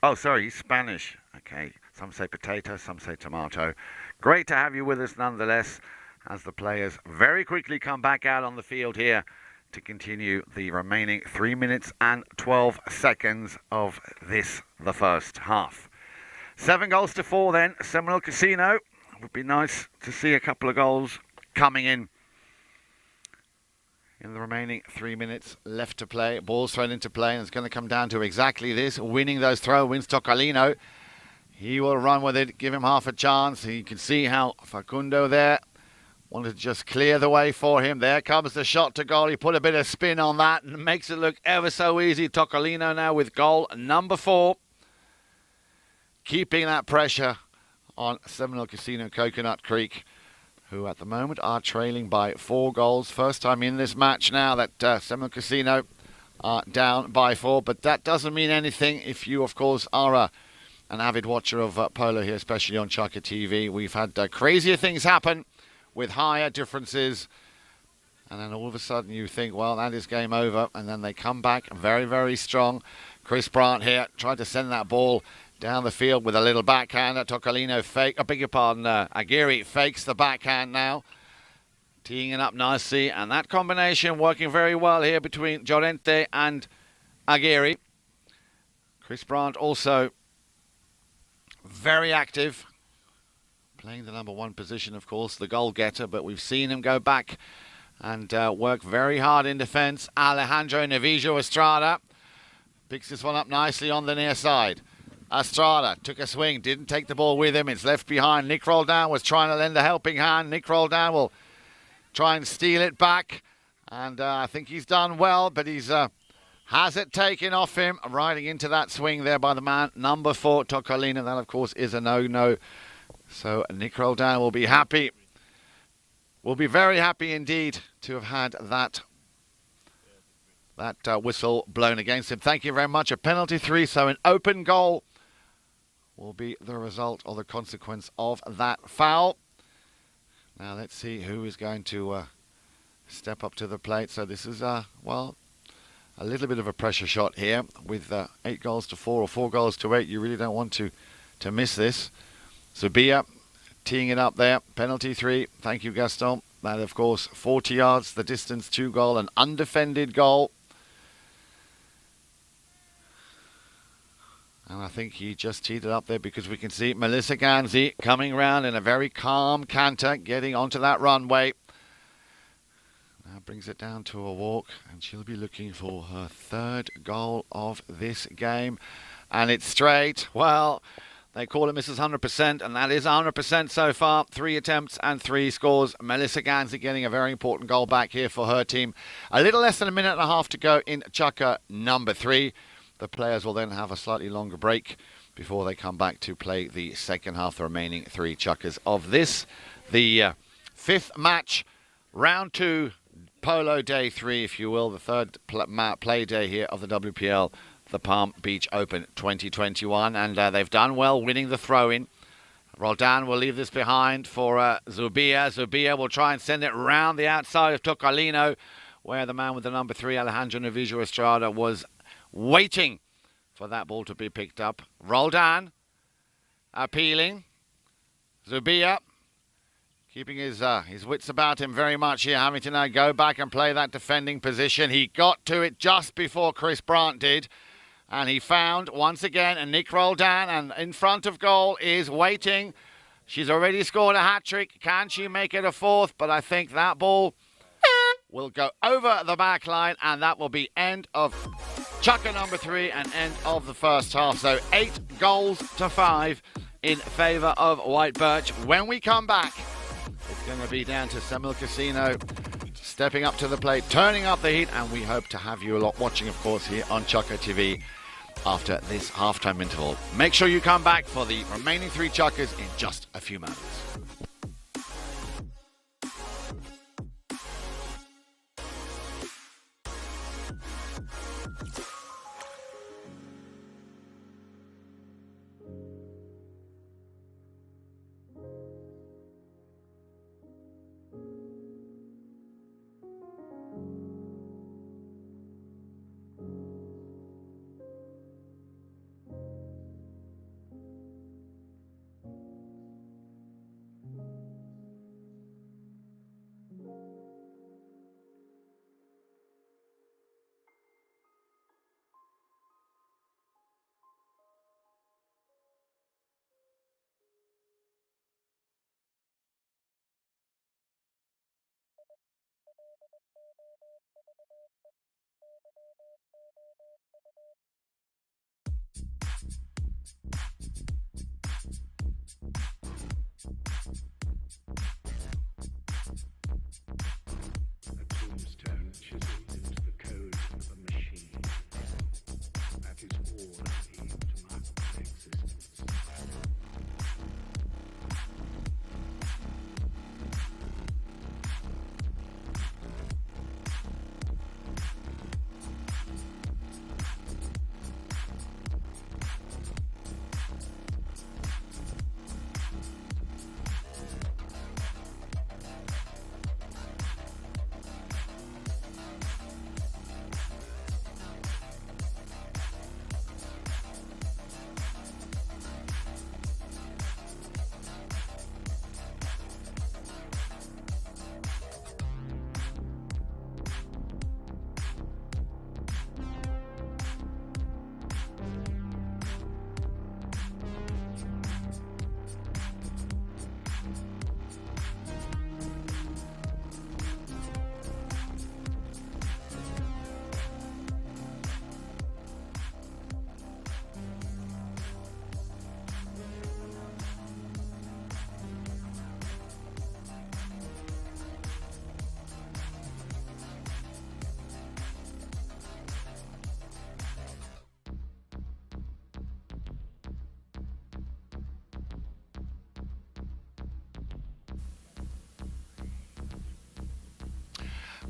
Oh, sorry, he's Spanish. Okay, some say potato, some say tomato. Great to have you with us nonetheless, as the players very quickly come back out on the field here to continue the remaining 3 minutes and 12 seconds of the first half. 7 goals to 4 then, Seminole Casino. It would be nice to see a couple of goals coming in the remaining 3 minutes left to play. Ball's thrown into play, and it's going to come down to exactly this. Winning those throw-ins, Toccolino. He will run with it, give him half a chance. You can see how Facundo there wanted to just clear the way for him. There comes the shot to goal. He put a bit of spin on that and makes it look ever so easy. Toccolino now with goal number 4. Keeping that pressure on Seminole Casino Coconut Creek, who at the moment are trailing by 4 goals. First time in this match now that Seminole Casino are down by 4. But that doesn't mean anything if you, of course, are an avid watcher of polo here, especially on Chukka TV. We've had crazier things happen with higher differences, and then all of a sudden you think, well, that is game over, and then they come back very, very strong. Chris Brandt here tried to send that ball down the field with a little backhand. Toccolino Aguirre fakes the backhand now, teeing it up nicely, and that combination working very well here between Llorente and Aguirre. Chris Brandt also very active, playing the number 1 position, of course, the goal getter, but we've seen him go back and work very hard in defence. Alejandro Navijo Estrada picks this one up nicely on the near side. Estrada took a swing, didn't take the ball with him. It's left behind. Nick Roldan was trying to lend a helping hand. Nick Roldan will try and steal it back, and I think he's done well, but he's has it taken off him, riding into that swing there by the man, number 4, Toccolino. That, of course, is a no-no. So Nick Roldan will be happy. Will be very happy indeed to have had that whistle blown against him. Thank you very much. A penalty 3, so an open goal will be the result or the consequence of that foul. Now let's see who is going to step up to the plate. So this is, well, a little bit of a pressure shot here with 8 goals to 4 or 4 goals to 8. You really don't want to miss this. Zubia teeing it up there. Penalty 3. Thank you, Gaston. That, of course, 40 yards, the distance, 2 goal, an undefended goal. And I think he just teed it up there because we can see Melissa Ganzi coming round in a very calm canter, getting onto that runway. Now brings it down to a walk, and she'll be looking for her 3rd goal of this game. And it's straight. Well, they call it Mrs. 100%, and that is 100% so far. 3 attempts and 3 scores. Melissa Ganzi getting a very important goal back here for her team. A little less than a minute and a half to go in chukker number 3. The players will then have a slightly longer break before they come back to play the second half, the remaining 3 chukkers of this. The 5th match, round 2, polo day 3, if you will, the 3rd play day here of the WPL, the Palm Beach Open 2021. And they've done well winning the throw-in. Roldan will leave this behind for Zubia. Zubia will try and send it round the outside of Tocolino, where the man with the number 3, Alejandro Novillo Estrada, was waiting for that ball to be picked up. Roldan appealing. Zubia keeping his wits about him very much here, having to now go back and play that defending position. He got to it just before Chris Brandt did, and he found once again a Nick Roldan, and in front of goal is waiting. She's already scored a hat-trick. Can she make it a 4th? But I think that ball will go over the back line, and that will be end of chukker number 3 and end of the first half. So 8 goals to 5 in favour of White Birch. When we come back, it's going to be down to Seminole Casino stepping up to the plate, turning up the heat, and we hope to have you a lot watching, of course, here on Chukker TV after this halftime interval. Make sure you come back for the remaining 3 chukkers in just a few moments.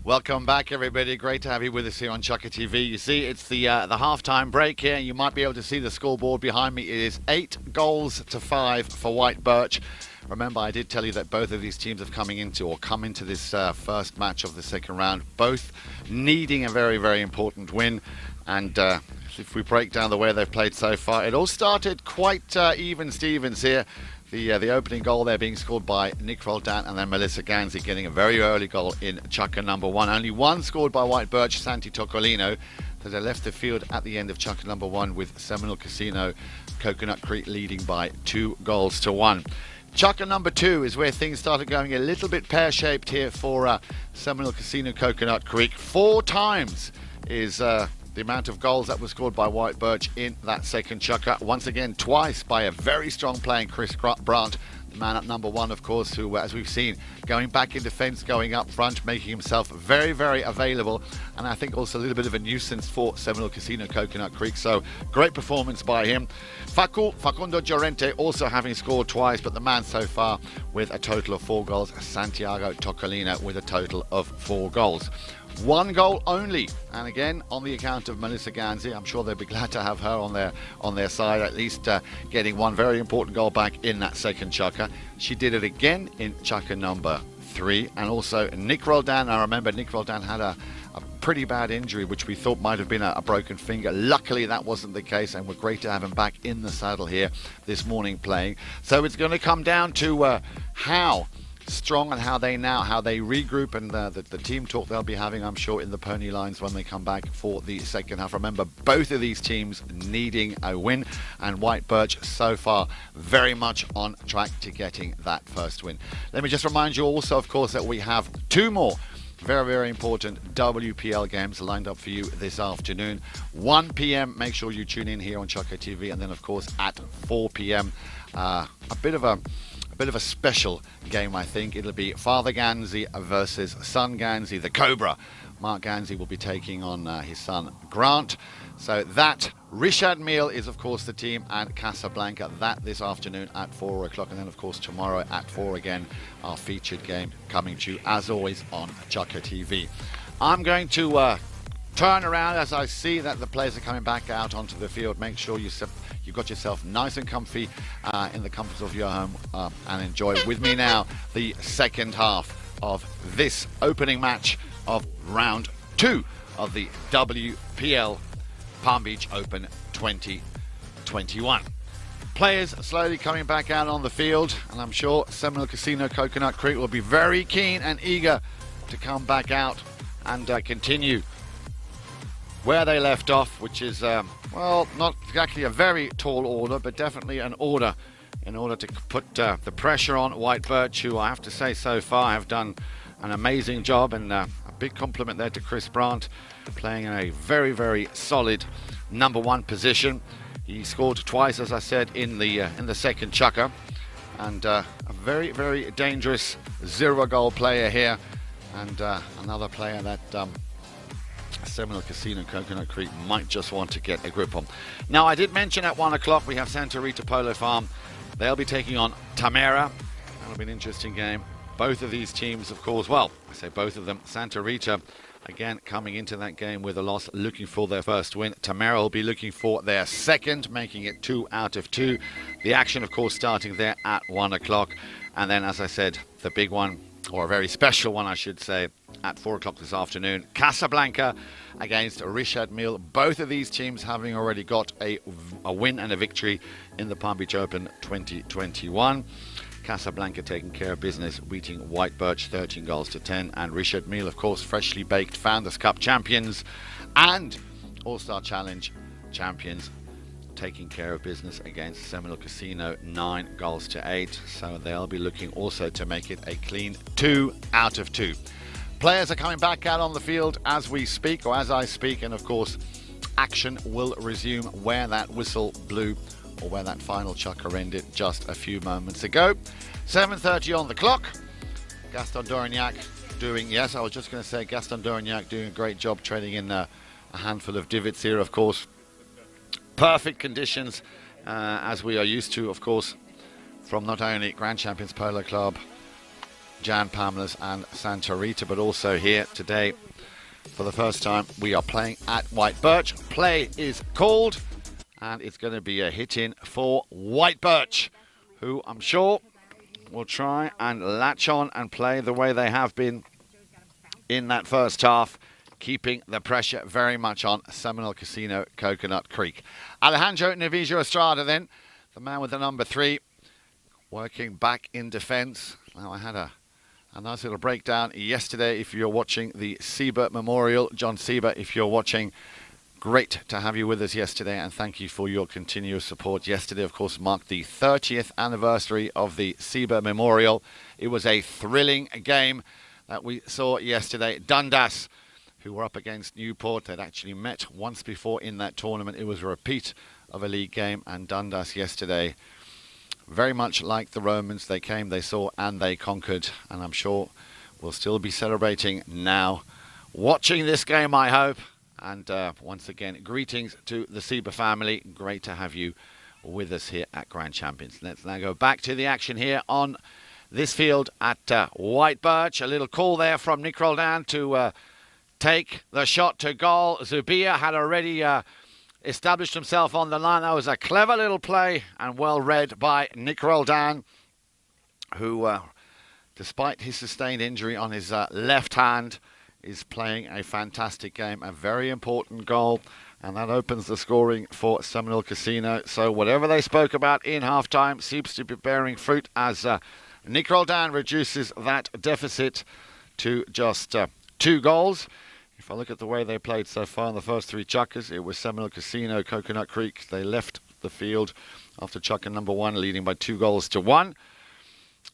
Welcome back, everybody. Great to have you with us here on Chukka TV. You see, it's the half-time break here. You might be able to see the scoreboard behind me. It is 8-5 for White Birch. Remember, I did tell you that both of these teams have come into this first match of the second round, both needing a very, very important win. And if we break down the way they've played so far, it all started quite even Stevens here. The opening goal there being scored by Nick Roldan, and then Melissa Ganzi getting a very early goal in Chukka number 1. Only one scored by White Birch, Santi Tocolino. So they left the field at the end of Chukka number 1 with Seminole Casino Coconut Creek leading by 2-1. Chukka number 2 is where things started going a little bit pear-shaped here for Seminole Casino Coconut Creek. 4 times is the amount of goals that was scored by White Birch in that second Chukka. Once again, twice by a very strong playing Chris Brandt, the man at number 1, of course, who, as we've seen, going back in defence, going up front, making himself very, very available, and I think also a little bit of a nuisance for Seminole Casino Coconut Creek. So, great performance by him. Facundo Llorente also having scored twice, but the man so far with a total of 4 goals. Santiago Tocolino with a total of 4 goals. 1 goal only, and again on the account of Melissa Ganzi. I'm sure they'll be glad to have her on their side, at least getting 1 very important goal back in that second Chukka. She did it again in Chukka number 3, and also Nick Roldan. I remember Nick Roldan had a pretty bad injury, which we thought might have been a broken finger. Luckily that wasn't the case, and we're great to have him back in the saddle here this morning playing. So it's going to come down to how strong and how they regroup, and the team talk they'll be having, I'm sure, in the pony lines when they come back for the second half. Remember, both of these teams needing a win, and White Birch so far very much on track to getting that first win. Let me just remind you also, of course, that we have 2 more very, very important WPL games lined up for you this afternoon. 1 p.m. Make sure you tune in here on Chukka TV, and then of course at 4 p.m. A bit of a special game, I think. It'll be Father Ganzi versus Son Ganzi, the Cobra. Mark Ganzi will be taking on his son Grant. So that, Richard Meal is of course the team, and Casablanca, that this afternoon at 4 o'clock, and then of course tomorrow at 4 again, our featured game coming to you as always on Chukka TV. I'm going to turn around as I see that the players are coming back out onto the field. Make sure you've got yourself nice and comfy in the comforts of your home, and enjoy with me now the second half of this opening match of round 2 of the WPL Palm Beach Open 2021. Players slowly coming back out on the field, and I'm sure Seminole Casino Coconut Creek will be very keen and eager to come back out and continue where they left off, which is, well, not exactly a very tall order, but definitely an order in order to put the pressure on White Birch, who I have to say so far have done an amazing job, and a big compliment there to Chris Brandt, playing in a very, very solid number 1 position. He scored twice, as I said, in the second Chukka, and a very, very dangerous 0-goal player here, and another player that Seminole Casino Coconut Creek might just want to get a grip on. Now, I did mention at 1 o'clock we have Santa Rita Polo Farm. They'll be taking on Tamera. That'll be an interesting game. Both of these teams, of course, well, I say both of them. Santa Rita, again, coming into that game with a loss, looking for their first win. Tamera will be looking for their second, making it 2 out of 2. The action, of course, starting there at 1 o'clock. And then, as I said, the big one, or a very special one, I should say, at 4 o'clock this afternoon. Casablanca against Richard Meal. Both of these teams having already got a win and a victory in the Palm Beach Open 2021. Casablanca taking care of business, beating White Birch 13-10, and Richard Meal, of course, freshly baked Founders Cup champions and All-Star Challenge champions, taking care of business against Seminole Casino 9-8. So they'll be looking also to make it a clean 2 out of 2. Players are coming back out on the field as we speak, or as I speak, and of course action will resume where that whistle blew, or where that final Chukka ended just a few moments ago. 7:30 on the clock. Gaston Dorignac doing, yes, I was just going to say Gaston Dorignac doing a great job trading in a handful of divots here, of course. Perfect conditions, as we are used to, of course, from not only Grand Champions Polo Club, Jan Pamela's and Santa Rita, but also here today for the first time we are playing at White Birch. Play is called, and it's going to be a hit in for White Birch, who I'm sure will try and latch on and play the way they have been in that first half, keeping the pressure very much on Seminole Casino Coconut Creek. Alejandro Navijo Estrada then, the man with the number 3, working back in defence. Now I had a nice little breakdown yesterday if you're watching the Siebert Memorial. John Siebert, if you're watching, great to have you with us yesterday, and thank you for your continuous support. Yesterday, of course, marked the 30th anniversary of the Siebert Memorial. It was a thrilling game that we saw yesterday. Dundas, who were up against Newport, they'd actually met once before in that tournament. It was a repeat of a league game, and Dundas yesterday, very much like the Romans, they came, they saw, and they conquered. And I'm sure we'll still be celebrating now, watching this game, I hope. And once again, greetings to the Sieber family. Great to have you with us here at Grand Champions. Let's now go back to the action here on this field at White Birch. A little call there from Nick Roldan to take the shot to goal. Zubia had already established himself on the line. That was a clever little play and well read by Nick Roldan, who, despite his sustained injury on his left hand, is playing a fantastic game. A very important goal, and that opens the scoring for Seminole Casino. So whatever they spoke about in halftime seems to be bearing fruit as Nick Roldan reduces that deficit to just 2 goals. If I look at the way they played so far in the first 3 chukkers, it was Seminole Casino, Coconut Creek. They left the field after chukker number 1, leading by 2-1.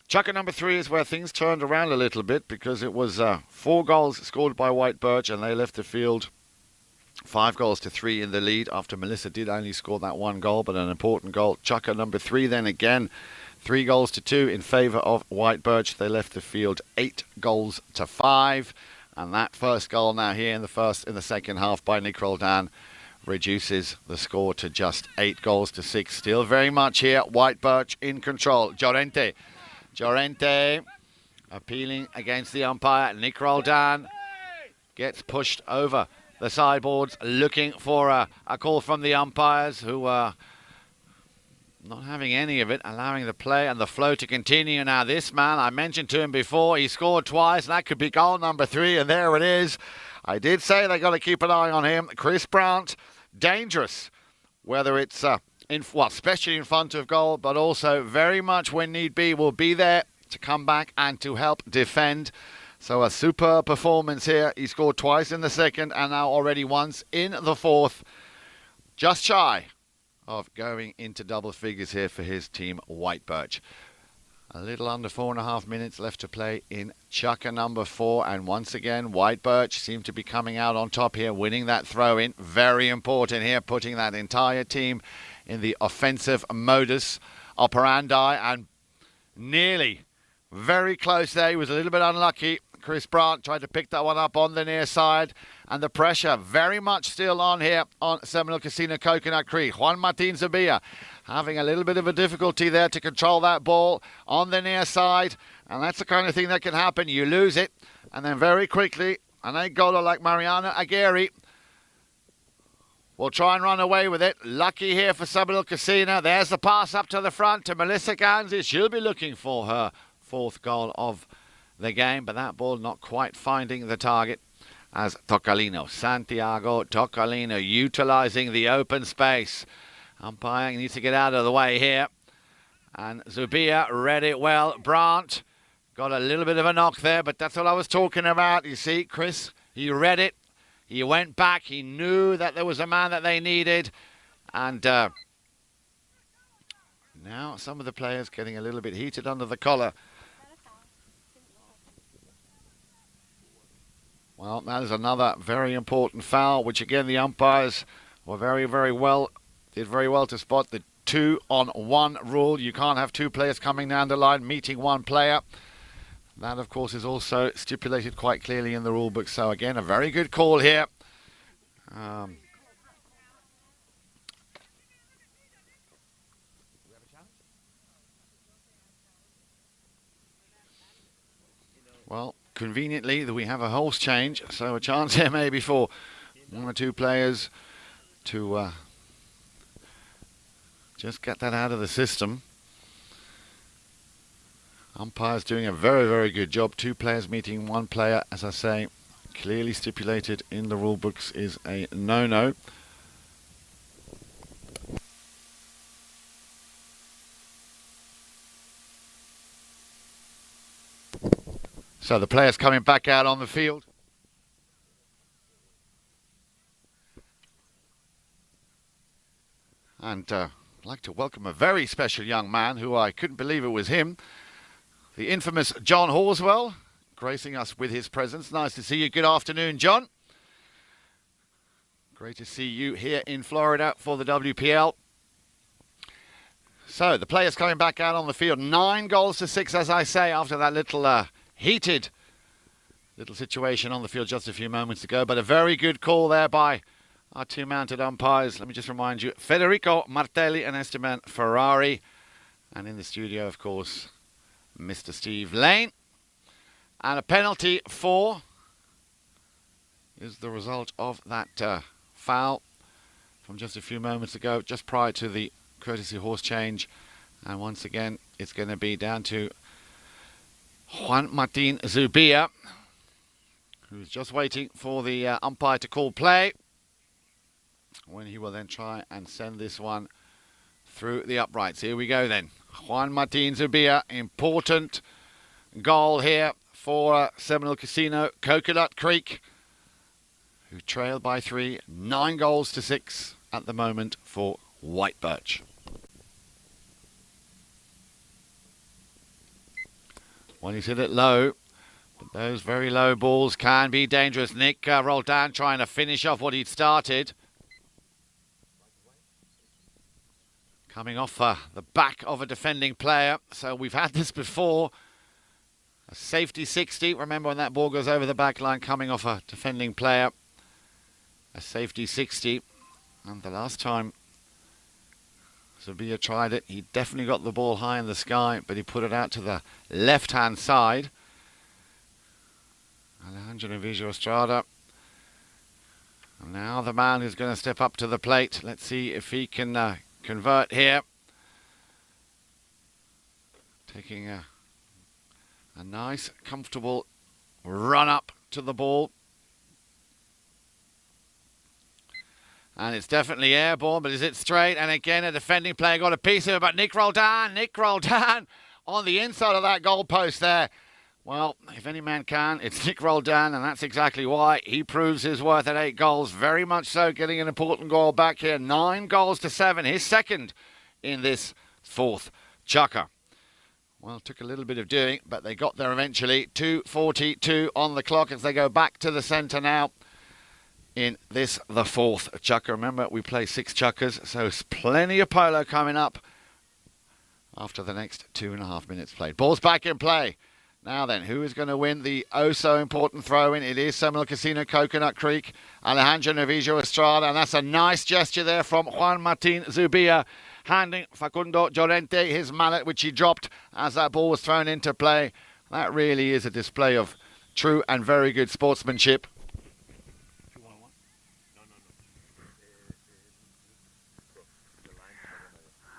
Chukker number 3 is where things turned around a little bit, because it was 4 goals scored by White Birch, and they left the field 5-3 in the lead after Melissa did only score that 1 goal, but an important goal. Chukker number 3 then again, 3-2 in favour of White Birch. They left the field 8-5. And that first goal now here in the second half by Nick Roldan reduces the score to just 8-6. Still very much here, White Birch in control. Llorente appealing against the umpire. Nick Roldan gets pushed over the sideboards, looking for a call from the umpires, who are not having any of it, allowing the play and the flow to continue. Now this man, I mentioned to him before, he scored twice, and that could be goal number 3, and there it is. I did say they got to keep an eye on him. Chris Brandt, dangerous, whether it's especially in front of goal, but also very much when need be, will be there to come back and to help defend. So a super performance here. He scored twice in the second, and now already once in the fourth. Just shy of going into double figures here for his team, White Birch. A little under 4.5 minutes left to play in chukker number 4, and once again White Birch seem to be coming out on top here, winning that throw-in. Very important here, putting that entire team in the offensive modus operandi, and nearly very close there. He was a little bit unlucky. Chris Brandt tried to pick that one up on the near side, and the pressure very much still on here on Seminole Casino Coconut Creek. Juan Martin Zubia having a little bit of a difficulty there to control that ball on the near side, and that's the kind of thing that can happen. You lose it, and then very quickly an 8-goaler like Mariana Aguirre will try and run away with it. Lucky here for Seminole Casino. There's the pass up to the front to Melissa Ganzi. She'll be looking for her 4th goal of the game, but that ball not quite finding the target as Tocalino, Santiago Tocalino, utilising the open space. Umpire needs to get out of the way here, and Zubia read it well. Brandt got a little bit of a knock there, but that's what I was talking about. You see, Chris, he read it, he went back, he knew that there was a man that they needed, and now some of the players getting a little bit heated under the collar. Well, that is another very important foul, which again the umpires were did very well to spot the 2-on-1 rule. You can't have 2 players coming down the line meeting 1 player. That, of course, is also stipulated quite clearly in the rule book. So again, a very good call here. Well, conveniently, we have a horse change, so a chance here maybe for one or two players to just get that out of the system. Umpire's doing a very, very good job. Two players meeting one player, as I say, clearly stipulated in the rule books is a no-no. So the players coming back out on the field. And I'd like to welcome a very special young man who I couldn't believe it was him. The infamous John Horswell, gracing us with his presence. Nice to see you. Good afternoon, John. Great to see you here in Florida for the WPL. So the players coming back out on the field. 9 goals to 6, as I say, after that little heated little situation on the field just a few moments ago. But a very good call there by our two mounted umpires. Let me just remind you, Federico Martelli and Esteban Ferrari. And in the studio, of course, Mr. Steve Lane. And a penalty for is the result of that foul from just a few moments ago, just prior to the courtesy horse change. And once again, it's going to be down to Juan Martin Zubia, who's just waiting for the umpire to call play, when he will then try and send this one through the uprights. Here we go then. Juan Martin Zubia, important goal here for Seminole Casino Coconut Creek, who trail by 3, 9 goals to 6 at the moment for White Birch. Well, he's hit it low, but those very low balls can be dangerous. Nick Roldan trying to finish off what he'd started. Coming off the back of a defending player. So we've had this before. A safety 60. Remember when that ball goes over the back line, coming off a defending player. A safety 60. And the last time Zubia tried it, he definitely got the ball high in the sky, but he put it out to the left-hand side. Alejandro Novillo Estrada. And now the man who's going to step up to the plate. Let's see if he can convert here. Taking a nice, comfortable run up to the ball. And it's definitely airborne, but is it straight? And again, a defending player got a piece of it, but Nick Roldan on the inside of that goalpost there. Well, if any man can, it's Nick Roldan, and that's exactly why he proves his worth at 8 goals. Very much so, getting an important goal back here. 9 goals to 7, his second in this 4th chukker. Well, it took a little bit of doing, but they got there eventually. 2:42 on the clock as they go back to the centre now in this, the 4th chukker. Remember, we play 6 chukkers, so there's plenty of polo coming up after the next 2.5 minutes played. Ball's back in play. Now then, who is going to win the oh-so-important throw-in? It is Seminole Casino Coconut Creek, Alejandro Novillo Estrada, and that's a nice gesture there from Juan Martin Zubia, handing Facundo Llorente his mallet, which he dropped as that ball was thrown into play. That really is a display of true and very good sportsmanship.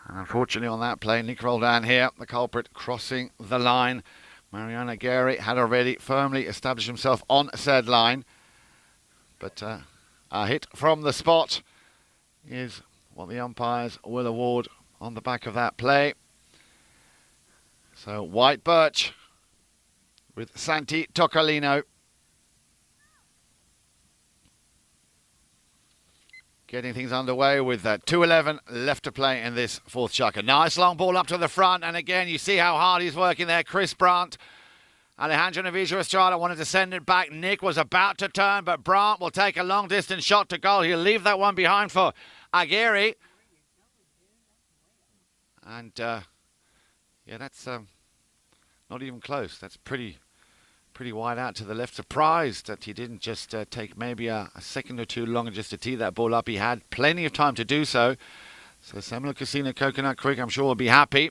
And unfortunately on that play, Nick Roldan here, the culprit, crossing the line. Mariano Gary had already firmly established himself on said line. But a hit from the spot is what the umpires will award on the back of that play. So White Birch with Santi Toccolino getting things underway with 2:11 left to play in this 4th chukker. Nice long ball up to the front, and again you see how hard he's working there. Chris Brandt. Alejandro Novillo Estrada wanted to send it back. Nick was about to turn, but Brandt will take a long distance shot to goal. He'll leave that one behind for Aguirre. And yeah, that's not even close. That's pretty wide out to the left. Surprised that he didn't just take maybe a second or two longer just to tee that ball up. He had plenty of time to do so. So Seminole Casino Coconut Creek, I'm sure, will be happy.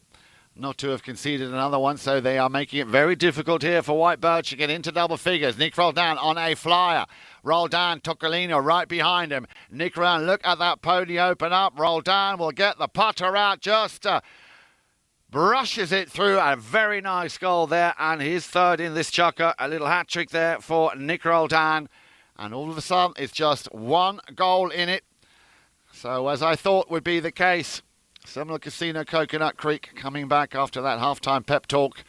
not to have conceded another one, so they are making it very difficult here for White Birch to get into double figures. Nick Roldan on a flyer. Roldan, Toccolino right behind him. Nick Roldan, look at that pony open up. Roldan will get the putter out, just brushes it through. A very nice goal there, and his third in this chukker. A little hat-trick there for Nick Roldan, and all of a sudden it's just one goal in it. So as I thought would be the case, Seminole Casino Coconut Creek coming back after that half-time pep talk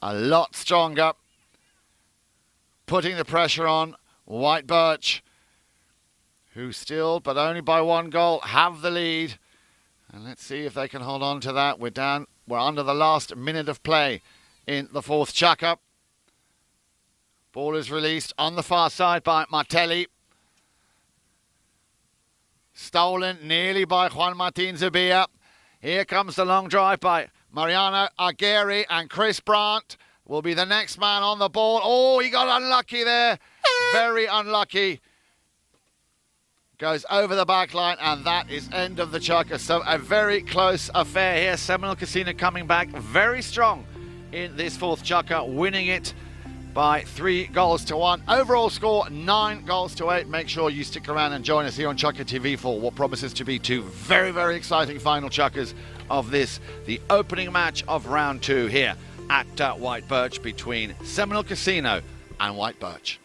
a lot stronger, putting the pressure on White Birch, who still, but only by one goal, have the lead. And let's see if they can hold on to that. We're under the last minute of play in the fourth chukker. Ball is released on the far side by Martelli. Stolen nearly by Juan Martin Zubia. Here comes the long drive by Mariano Aguirre, and Chris Brandt will be the next man on the ball. Oh, he got unlucky there. Very unlucky. Goes over the back line, and that is end of the chukker. So a very close affair here. Seminole Casino coming back very strong in this fourth chukker, winning it by 3-1. Overall score 9-8. Make sure you stick around and join us here on Chukker TV for what promises to be two very, very exciting final chukkers of this, the opening match of round 2 here at White Birch between Seminole Casino and White Birch.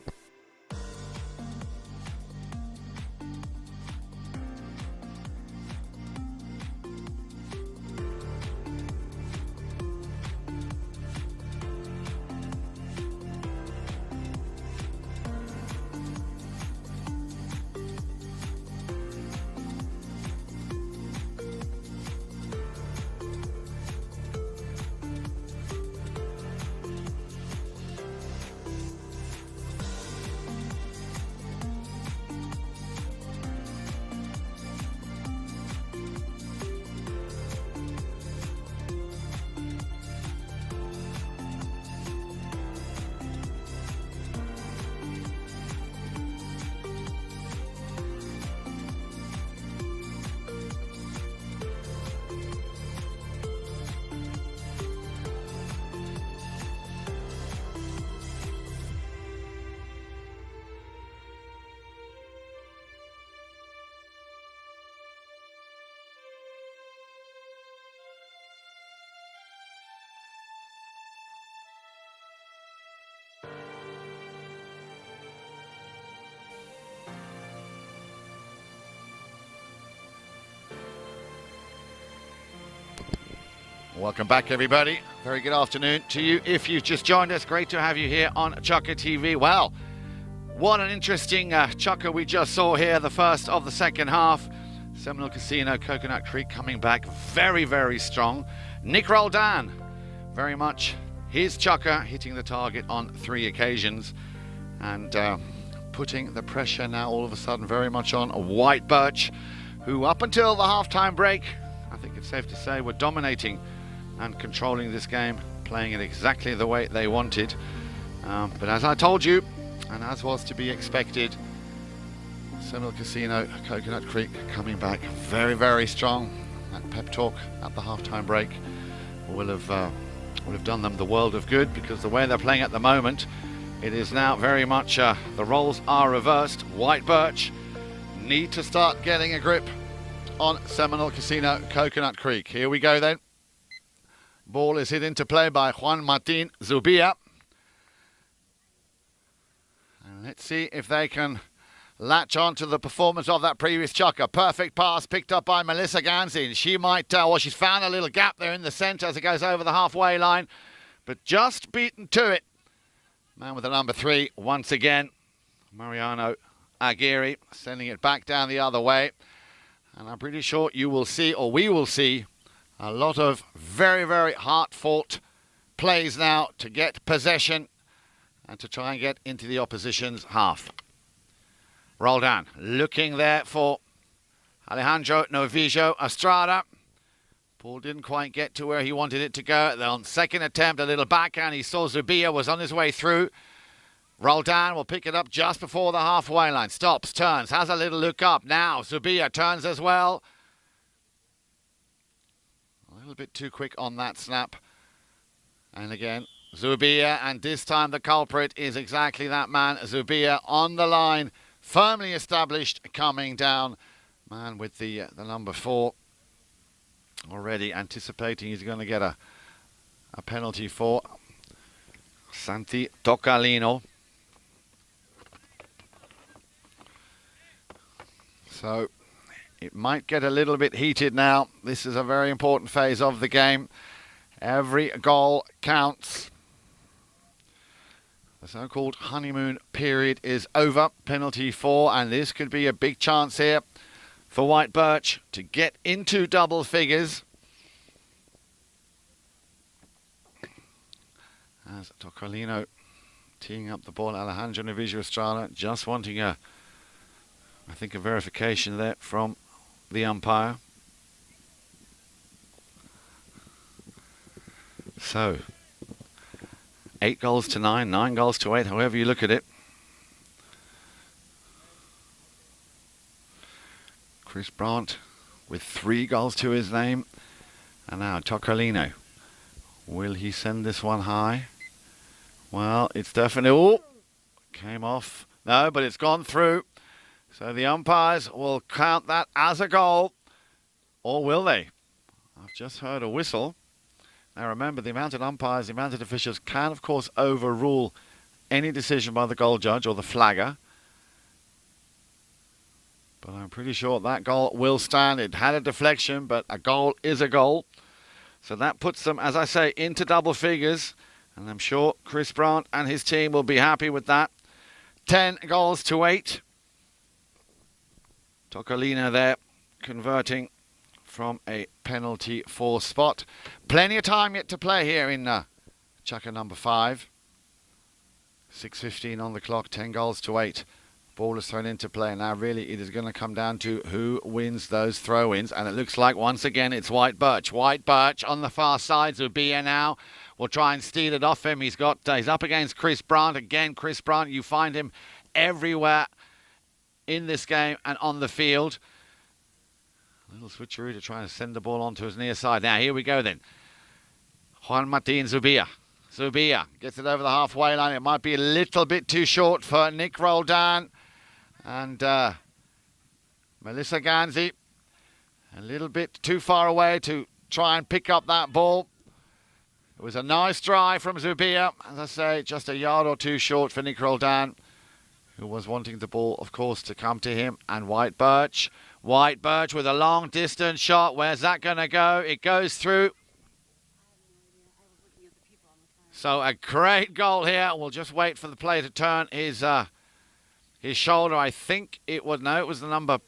Welcome back, everybody. Very good afternoon to you. If you've just joined us, great to have you here on Chukker TV. Well, what an interesting chukker we just saw here, the first of the second half. Seminole Casino, Coconut Creek coming back very, very strong. Nick Roldan, very much his chukker, hitting the target on 3 occasions and putting the pressure now all of a sudden very much on White Birch, who up until the half-time break, I think it's safe to say, were dominating and controlling this game, playing it exactly the way they wanted. But as I told you, and as was to be expected, Seminole Casino, Coconut Creek coming back very, very strong. That pep talk at the halftime break will have done them the world of good, because the way they're playing at the moment, it is now very much the roles are reversed. White Birch need to start getting a grip on Seminole Casino, Coconut Creek. Here we go then. Ball is hit into play by Juan Martin Zubia. And let's see if they can latch on to the performance of that previous chukker. Perfect pass picked up by Melissa Ganzin. She might, she's found a little gap there in the centre as it goes over the halfway line, but just beaten to it. Man with the number 3 once again, Mariano Aguirre, sending it back down the other way. And I'm pretty sure you will see, or we will see, a lot of very, very hard-fought plays now to get possession and to try and get into the opposition's half. Roldan looking there for Alejandro Novillo Estrada. Ball didn't quite get to where he wanted it to go. On second attempt, a little backhand. He saw Zubia was on his way through. Roldan will pick it up just before the halfway line. Stops, turns, has a little look up. Now Zubia turns as well. little bit too quick on that snap. And again, Zubia, and this time the culprit is exactly that man. Zubia on the line, firmly established, coming down. Man with the number 4 already anticipating he's going to get a penalty for Santi Toccalino. So it might get a little bit heated now. This is a very important phase of the game. Every goal counts. The so-called honeymoon period is over. Penalty 4, and this could be a big chance here for White Birch to get into double figures. As Toccalino teeing up the ball, Alejandro Navijo Estrada just wanting I think a verification there from the umpire. So 8 goals to 9, 9 goals to 8, however you look at it. Chris Brandt with 3 goals to his name. And now Toccalino. Will he send this one high? Well, it's definitely... Oh, came off. No, but it's gone through. So the umpires will count that as a goal. Or will they? I've just heard a whistle. Now remember, the mounted umpires, the mounted officials can, of course, overrule any decision by the goal judge or the flagger. But I'm pretty sure that goal will stand. It had a deflection, but a goal is a goal. So that puts them, as I say, into double figures. And I'm sure Chris Brandt and his team will be happy with that. 10 goals to 8. Toccalino there converting from a penalty 4 spot. Plenty of time yet to play here in Chukka number 5. 6:15 on the clock, 10 goals to 8. Ball is thrown into play. Now really it is going to come down to who wins those throw-ins. And it looks like once again it's White Birch. White Birch on the far side. Zubia now will try and steal it off him. He's up against Chris Brandt. Again, Chris Brandt, you find him everywhere in this game and on the field. A little switcheroo to try and send the ball onto his near side. Now here we go then. Juan Martin Zubia. Zubia gets it over the halfway line. It might be a little bit too short for Nick Roldan. And Melissa Ganzi, a little bit too far away to try and pick up that ball. It was a nice drive from Zubia. As I say, just a yard or two short for Nick Roldan, who was wanting the ball, of course, to come to him. And White Birch. White Birch with a long distance shot. Where's that going to go? It goes through. So a great goal here. We'll just wait for the player to turn his shoulder. I think it was, no, it was the number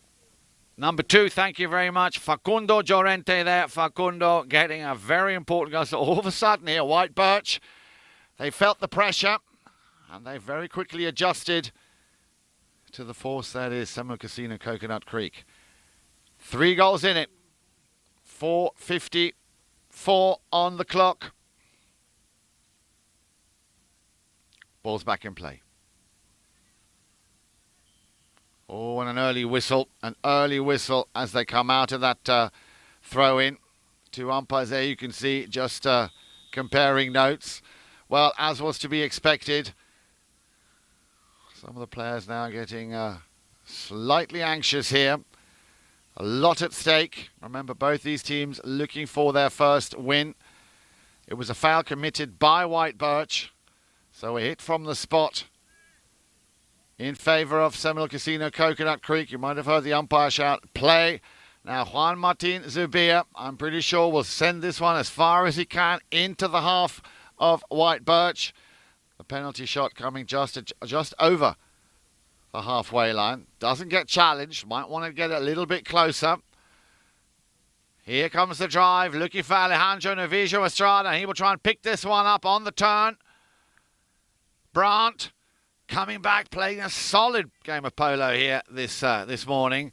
2. Thank you very much. Facundo Llorente there. Facundo getting a very important goal. So all of a sudden here, White Birch, they felt the pressure and they very quickly adjusted to the force that is Seminole Casino Coconut Creek. 3 goals in it. 4:54 on the clock. Ball's back in play. Oh, and an early whistle as they come out of that throw-in. 2 umpires there, you can see, just comparing notes. Well, as was to be expected, some of the players now getting slightly anxious here. A lot at stake. Remember, both these teams looking for their first win. It was a foul committed by White Birch. So a hit from the spot in favour of Seminole Casino Coconut Creek. You might have heard the umpire shout, play. Now Juan Martin Zubia, I'm pretty sure, will send this one as far as he can into the half of White Birch. The penalty shot coming just over the halfway line. Doesn't get challenged. Might want to get a little bit closer. Here comes the drive. Looking for Alejandro Navijo Estrada. He will try and pick this one up on the turn. Brandt coming back, playing a solid game of polo here this morning.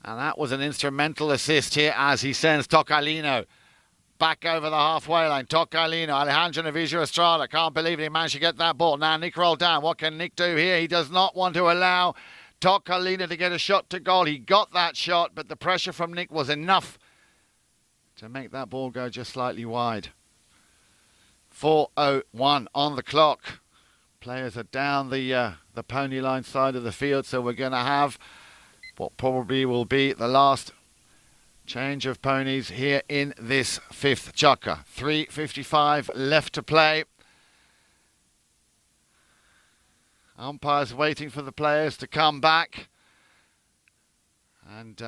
And that was an instrumental assist here as he sends Toccalino back over the halfway line. Toccalino, Alejandro Navijo Estrada. Can't believe he managed to get that ball. Now Nick Roldan. What can Nick do here? He does not want to allow Toccalino to get a shot to goal. He got that shot, but the pressure from Nick was enough to make that ball go just slightly wide. 4:01 on the clock. Players are down the pony line side of the field, so we're going to have what probably will be the last change of ponies here in this fifth chukker. 3:55 left to play. Umpires waiting for the players to come back. And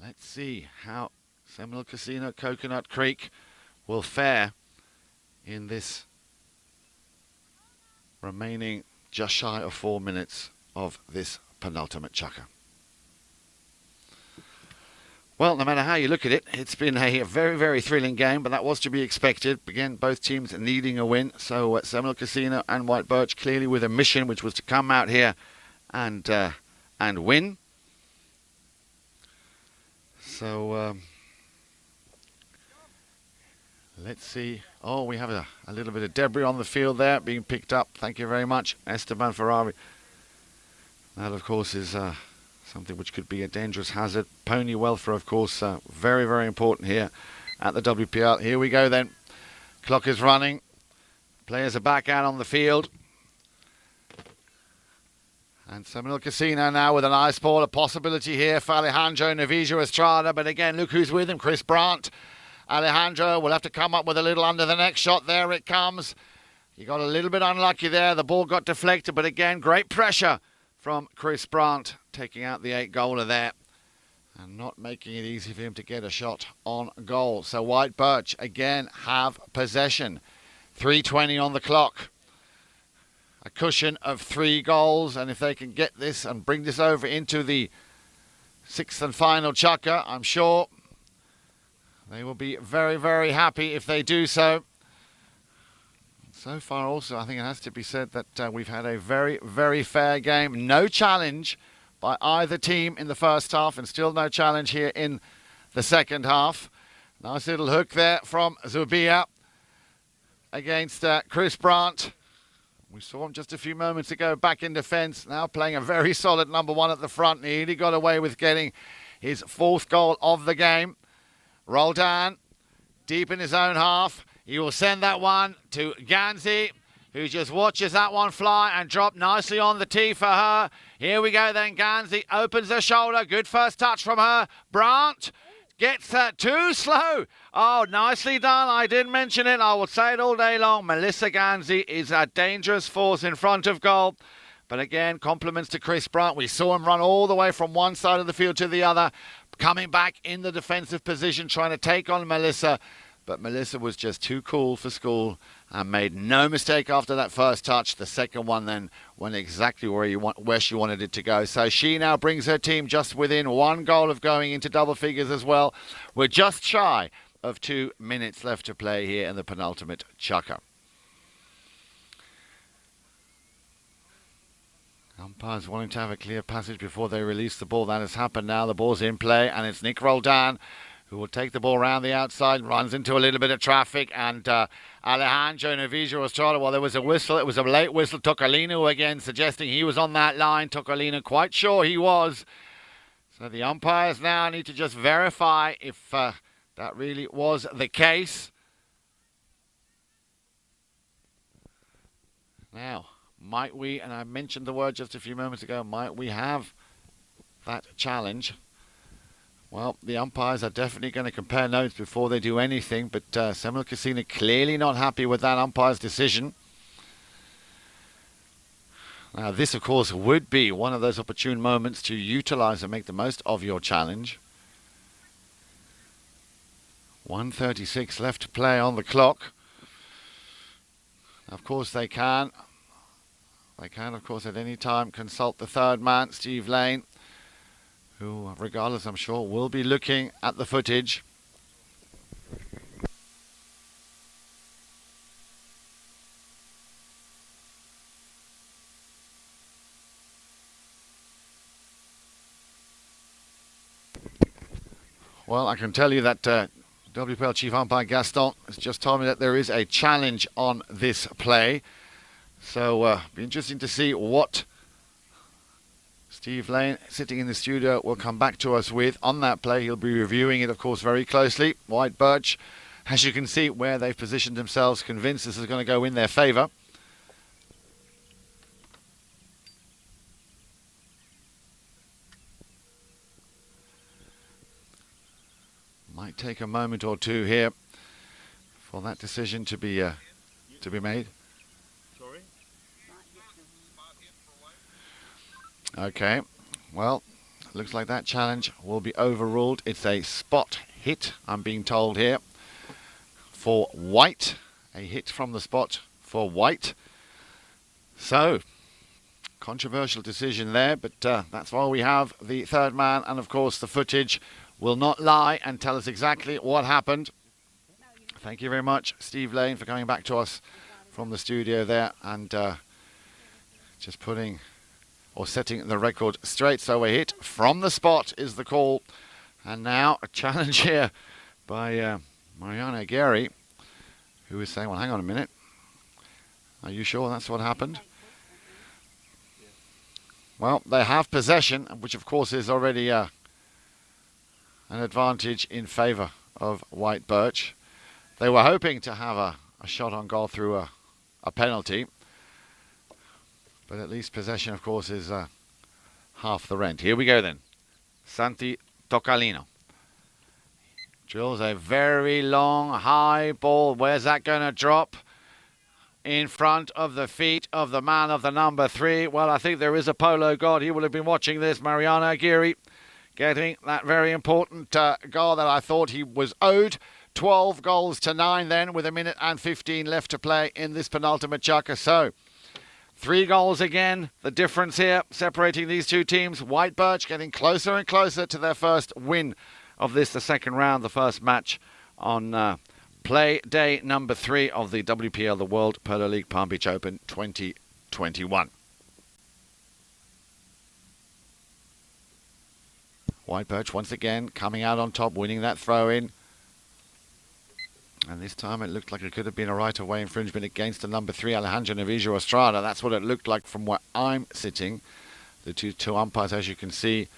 let's see how Seminole Casino Coconut Creek will fare in this remaining just shy of 4 minutes of this penultimate chukker. Well, no matter how you look at it, it's been a very, very thrilling game, but that was to be expected. Again, both teams needing a win. So Seminole Casino and White Birch clearly with a mission, which was to come out here and win. So let's see. Oh, we have a little bit of debris on the field there being picked up. Thank you very much, Esteban Ferrari. That, of course, is something which could be a dangerous hazard. Pony welfare, of course, very, very important here at the WPL. Here we go then. Clock is running. Players are back out on the field. And Seminole Casino now with an ice ball. A possibility here for Alejandro Navijo Estrada. But again, look who's with him. Chris Brandt. Alejandro will have to come up with a little under the next shot. There it comes. He got a little bit unlucky there. The ball got deflected. But again, great pressure from Chris Brandt, taking out the 8-goaler there and not making it easy for him to get a shot on goal. So White Birch again have possession. 3:20 on the clock. A cushion of 3 goals, and if they can get this and bring this over into the 6th and final chukker, I'm sure they will be very, very happy if they do so. So far also, I think it has to be said that we've had a very, very fair game. No challenge by either team in the first half, and still no challenge here in the second half. Nice little hook there from Zubia against Chris Brandt. We saw him just a few moments ago back in defence, now playing a very solid number 1 at the front. He got away with getting his 4th goal of the game. Roldan, deep in his own half. He will send that one to Ganzi, who just watches that one fly and drop nicely on the tee for her. Here we go then. Ganzi opens the shoulder. Good first touch from her. Brandt gets too slow. Oh, nicely done. I didn't mention it. I will say it all day long. Melissa Ganzi is a dangerous force in front of goal. But again, compliments to Chris Brandt. We saw him run all the way from one side of the field to the other, coming back in the defensive position, trying to take on Melissa. But Melissa was just too cool for school and made no mistake after that first touch. The second one then went exactly where she wanted it to go. So she now brings her team just within 1 goal of going into double figures as well. We're just shy of 2 minutes left to play here in the penultimate chukker. Umpires wanting to have a clear passage before they release the ball. That has happened now. The ball's in play, and it's Nick Roldan who will take the ball around the outside, runs into a little bit of traffic, and Alejandro Navijo Estrada, well, there was a whistle. It was a late whistle. Tocolino again suggesting he was on that line. Tocolino quite sure he was. So the umpires now need to just verify if that really was the case. Now, might we, and I mentioned the word just a few moments ago, might we have that challenge? Well, the umpires are definitely going to compare notes before they do anything, but Seminole Casino clearly not happy with that umpire's decision. Now, this, of course, would be one of those opportune moments to utilize and make the most of your challenge. 1:36 left to play on the clock. Of course, they can. They can, of course, at any time consult the third man, Steve Lane, who, regardless, I'm sure, will be looking at the footage. Well, I can tell you that WPL Chief Umpire Gaston has just told me that there is a challenge on this play. So, be interesting to see what Steve Lane, sitting in the studio, will come back to us with on that play. He'll be reviewing it, of course, very closely. White Birch, as you can see, where they've positioned themselves, convinced this is going to go in their favour. Might take a moment or two here for that decision to be made. Okay, well, looks like that challenge will be overruled. It's a spot hit, I'm being told here, for White. A hit from the spot for White. So, controversial decision there, but that's why we have the third man, and of course the footage will not lie and tell us exactly what happened. Thank you very much, Steve Lane, for coming back to us from the studio there and just putting or setting the record straight. So a hit from the spot is the call. And now a challenge here by Mariana Gary, who is saying, well, hang on a minute. Are you sure that's what happened? Well, they have possession, which of course is already an advantage in favour of White Birch. They were hoping to have a shot on goal through a penalty. But at least possession, of course, is half the rent. Here we go then. Santi Toccalino drills a very long, high ball. Where's that going to drop? In front of the feet of the man of the number 3. Well, I think there is a polo god. He will have been watching this. Mariano Aguirre getting that very important goal that I thought he was owed. 12 goals to 9 then, with 1:15 left to play in this penultimate chukka. So 3 goals again, the difference here separating these two teams. White Birch getting closer and closer to their first win of this, the second round, the first match on play day number 3 of the WPL, the World Polo League Palm Beach Open 2021. White Birch once again coming out on top, winning that throw-in. And this time it looked like it could have been a right-of-way infringement against the number 3, Alejandro Navijo Estrada. That's what it looked like from where I'm sitting. The two umpires, as you can see,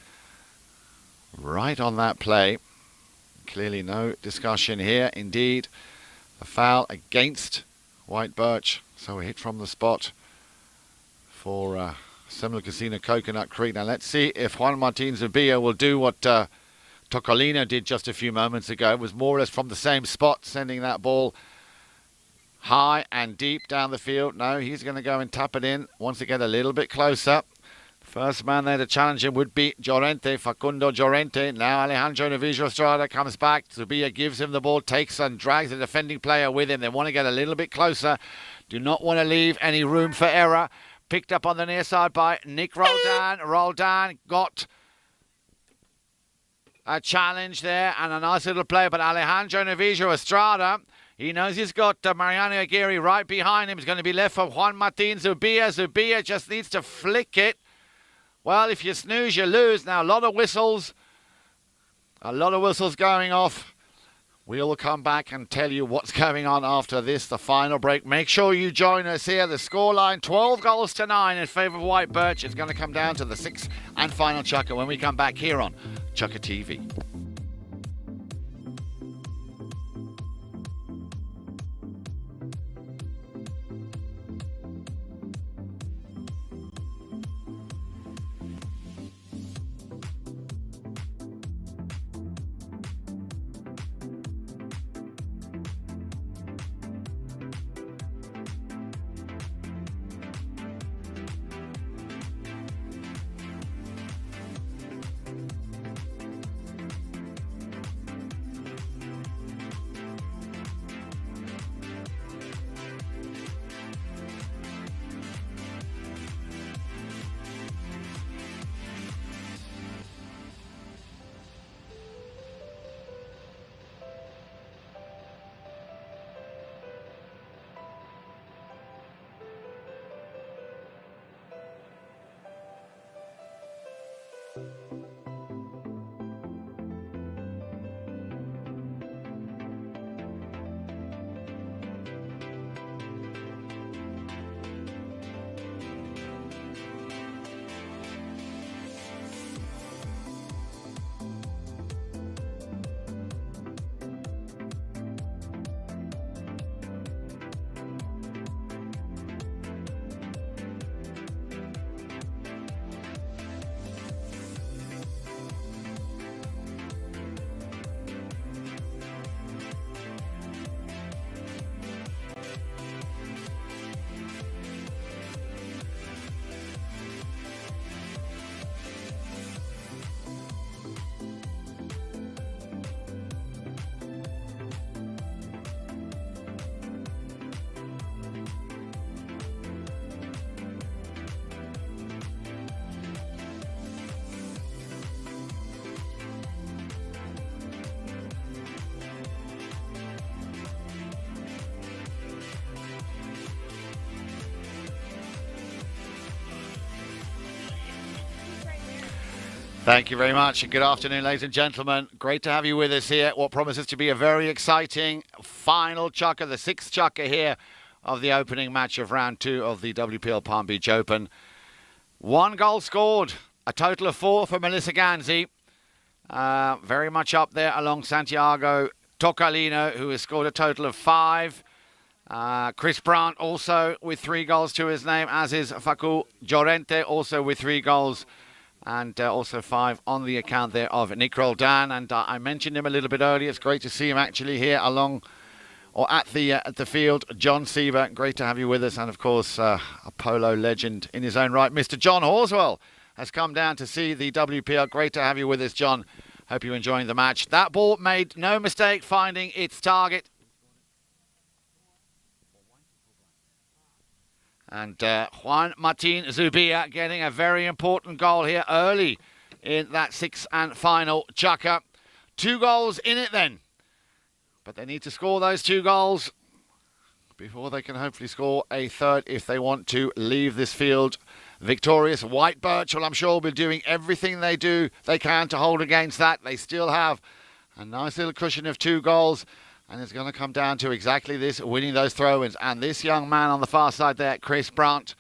right on that play. Clearly no discussion here. Indeed, a foul against White Birch. So a hit from the spot for Seminole Casino Coconut Creek. Now let's see if Juan Martin Zubia will do what Toccalino did just a few moments ago. It was more or less from the same spot, sending that ball high and deep down the field. No, he's going to go and tap it in. Wants to get a little bit closer. First man there to challenge him would be Llorente, Facundo Llorente. Now Alejandro Navijo Estrada comes back. Zubia gives him the ball, takes and drags the defending player with him. They want to get a little bit closer. Do not want to leave any room for error. Picked up on the near side by Nick Roldan. Roldan got a challenge there and a nice little play, but Alejandro Navijo Estrada, he knows he's got Mariano Aguirre right behind him. He's going to be left for Juan Martin Zubia. Zubia just needs to flick it. Well, if you snooze, you lose. Now, a lot of whistles going off. We'll come back and tell you what's going on after this, the final break. Make sure you join us here. The scoreline, 12 goals to 9 in favour of White Birch. It's going to come down to the 6th and final chukka when we come back here on Chukka TV. Thank you very much. Good afternoon, ladies and gentlemen. Great to have you with us here. What promises to be a very exciting final chukker, the sixth chukker here of the opening match of round 2 of the WPL Palm Beach Open. 1 goal scored, a total of 4 for Melissa Ganzi. Very much up there along Santiago Toccalino, who has scored a total of 5. Chris Brandt also with 3 goals to his name, as is Facu Llorente, also with 3 goals. And also 5 on the account there of Nick Roldan. And I mentioned him a little bit earlier. It's great to see him actually here along or at the field. John Siever, great to have you with us. And of course, a polo legend in his own right, Mr. John Horswell, has come down to see the WPL. Great to have you with us, John. Hope you're enjoying the match. That ball made no mistake finding its target. And Juan Martin Zubia getting a very important goal here early in that 6th and final chukker. 2 goals in it then. But they need to score those 2 goals before they can hopefully score a third if they want to leave this field victorious. White Birch, well, I'm sure, will be doing everything they can to hold against that. They still have a nice little cushion of 2 goals. And it's going to come down to exactly this, winning those throw-ins. And this young man on the far side there, Chris Brandt,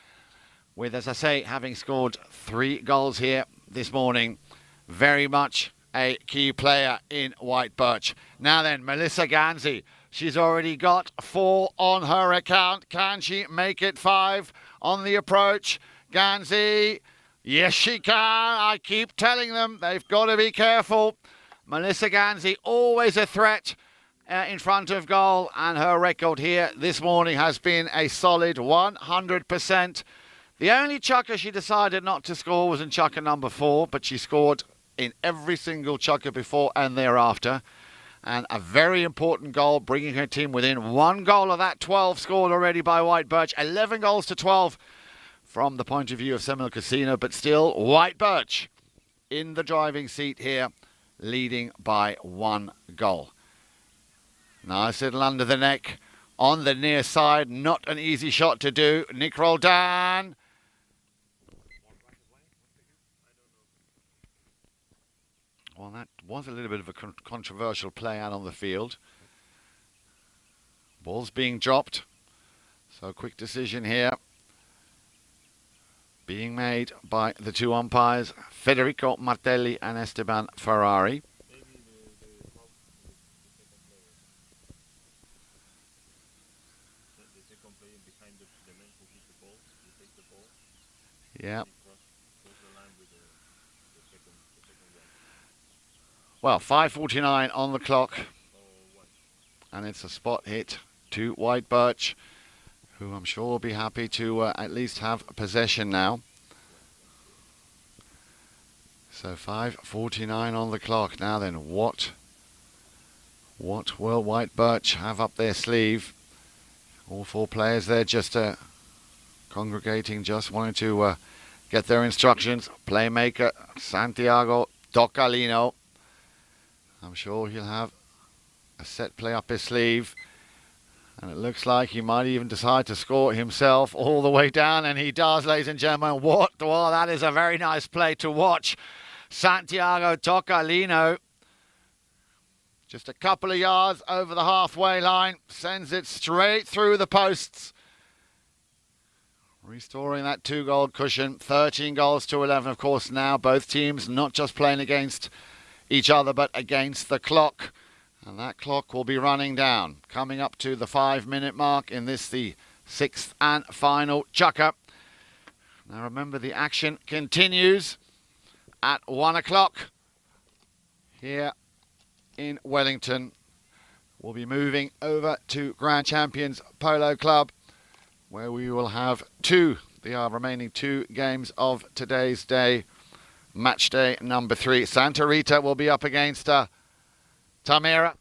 with, as I say, having scored 3 goals here this morning, very much a key player in White Birch. Now then, Melissa Ganzi, she's already got 4 on her account. Can she make it 5 on the approach? Ganzi, yes she can. I keep telling them they've got to be careful. Melissa Ganzi, always a threat in front of goal, and her record here this morning has been a solid 100%. The only chukker she decided not to score was in chukker number 4, but she scored in every single chukker before and thereafter. And a very important goal, bringing her team within 1 goal of that 12 scored already by White Birch. 11 goals to 12 from the point of view of Seminole Casino, but still White Birch in the driving seat here, leading by 1 goal. Nice little under the neck on the near side. Not an easy shot to do. Nick Roldan. Well, that was a little bit of a controversial play out on the field. Ball's being dropped. So quick decision here being made by the 2 umpires, Federico Martelli and Esteban Ferrari. Yeah. Well, 5:49 on the clock. And it's a spot hit to White Birch, who I'm sure will be happy to at least have possession now. So 5:49 on the clock. Now then, what will White Birch have up their sleeve? All 4 players there just congregating, just wanting to get their instructions. Playmaker Santiago Toccalino. I'm sure he'll have a set play up his sleeve. And it looks like he might even decide to score himself all the way down. And he does, ladies and gentlemen. Well, that is a very nice play to watch. Santiago Toccalino, just a couple of yards over the halfway line, sends it straight through the posts. Restoring that 2-goal cushion, 13 goals to 11. Of course, now both teams not just playing against each other, but against the clock. And that clock will be running down, coming up to the 5-minute mark in this, the 6th and final chukker. Now remember, the action continues at 1 o'clock here in Wellington. We'll be moving over to Grand Champions Polo Club, where we will have the remaining 2 games of today's day. Match day number 3. Santa Rita will be up against Tamira.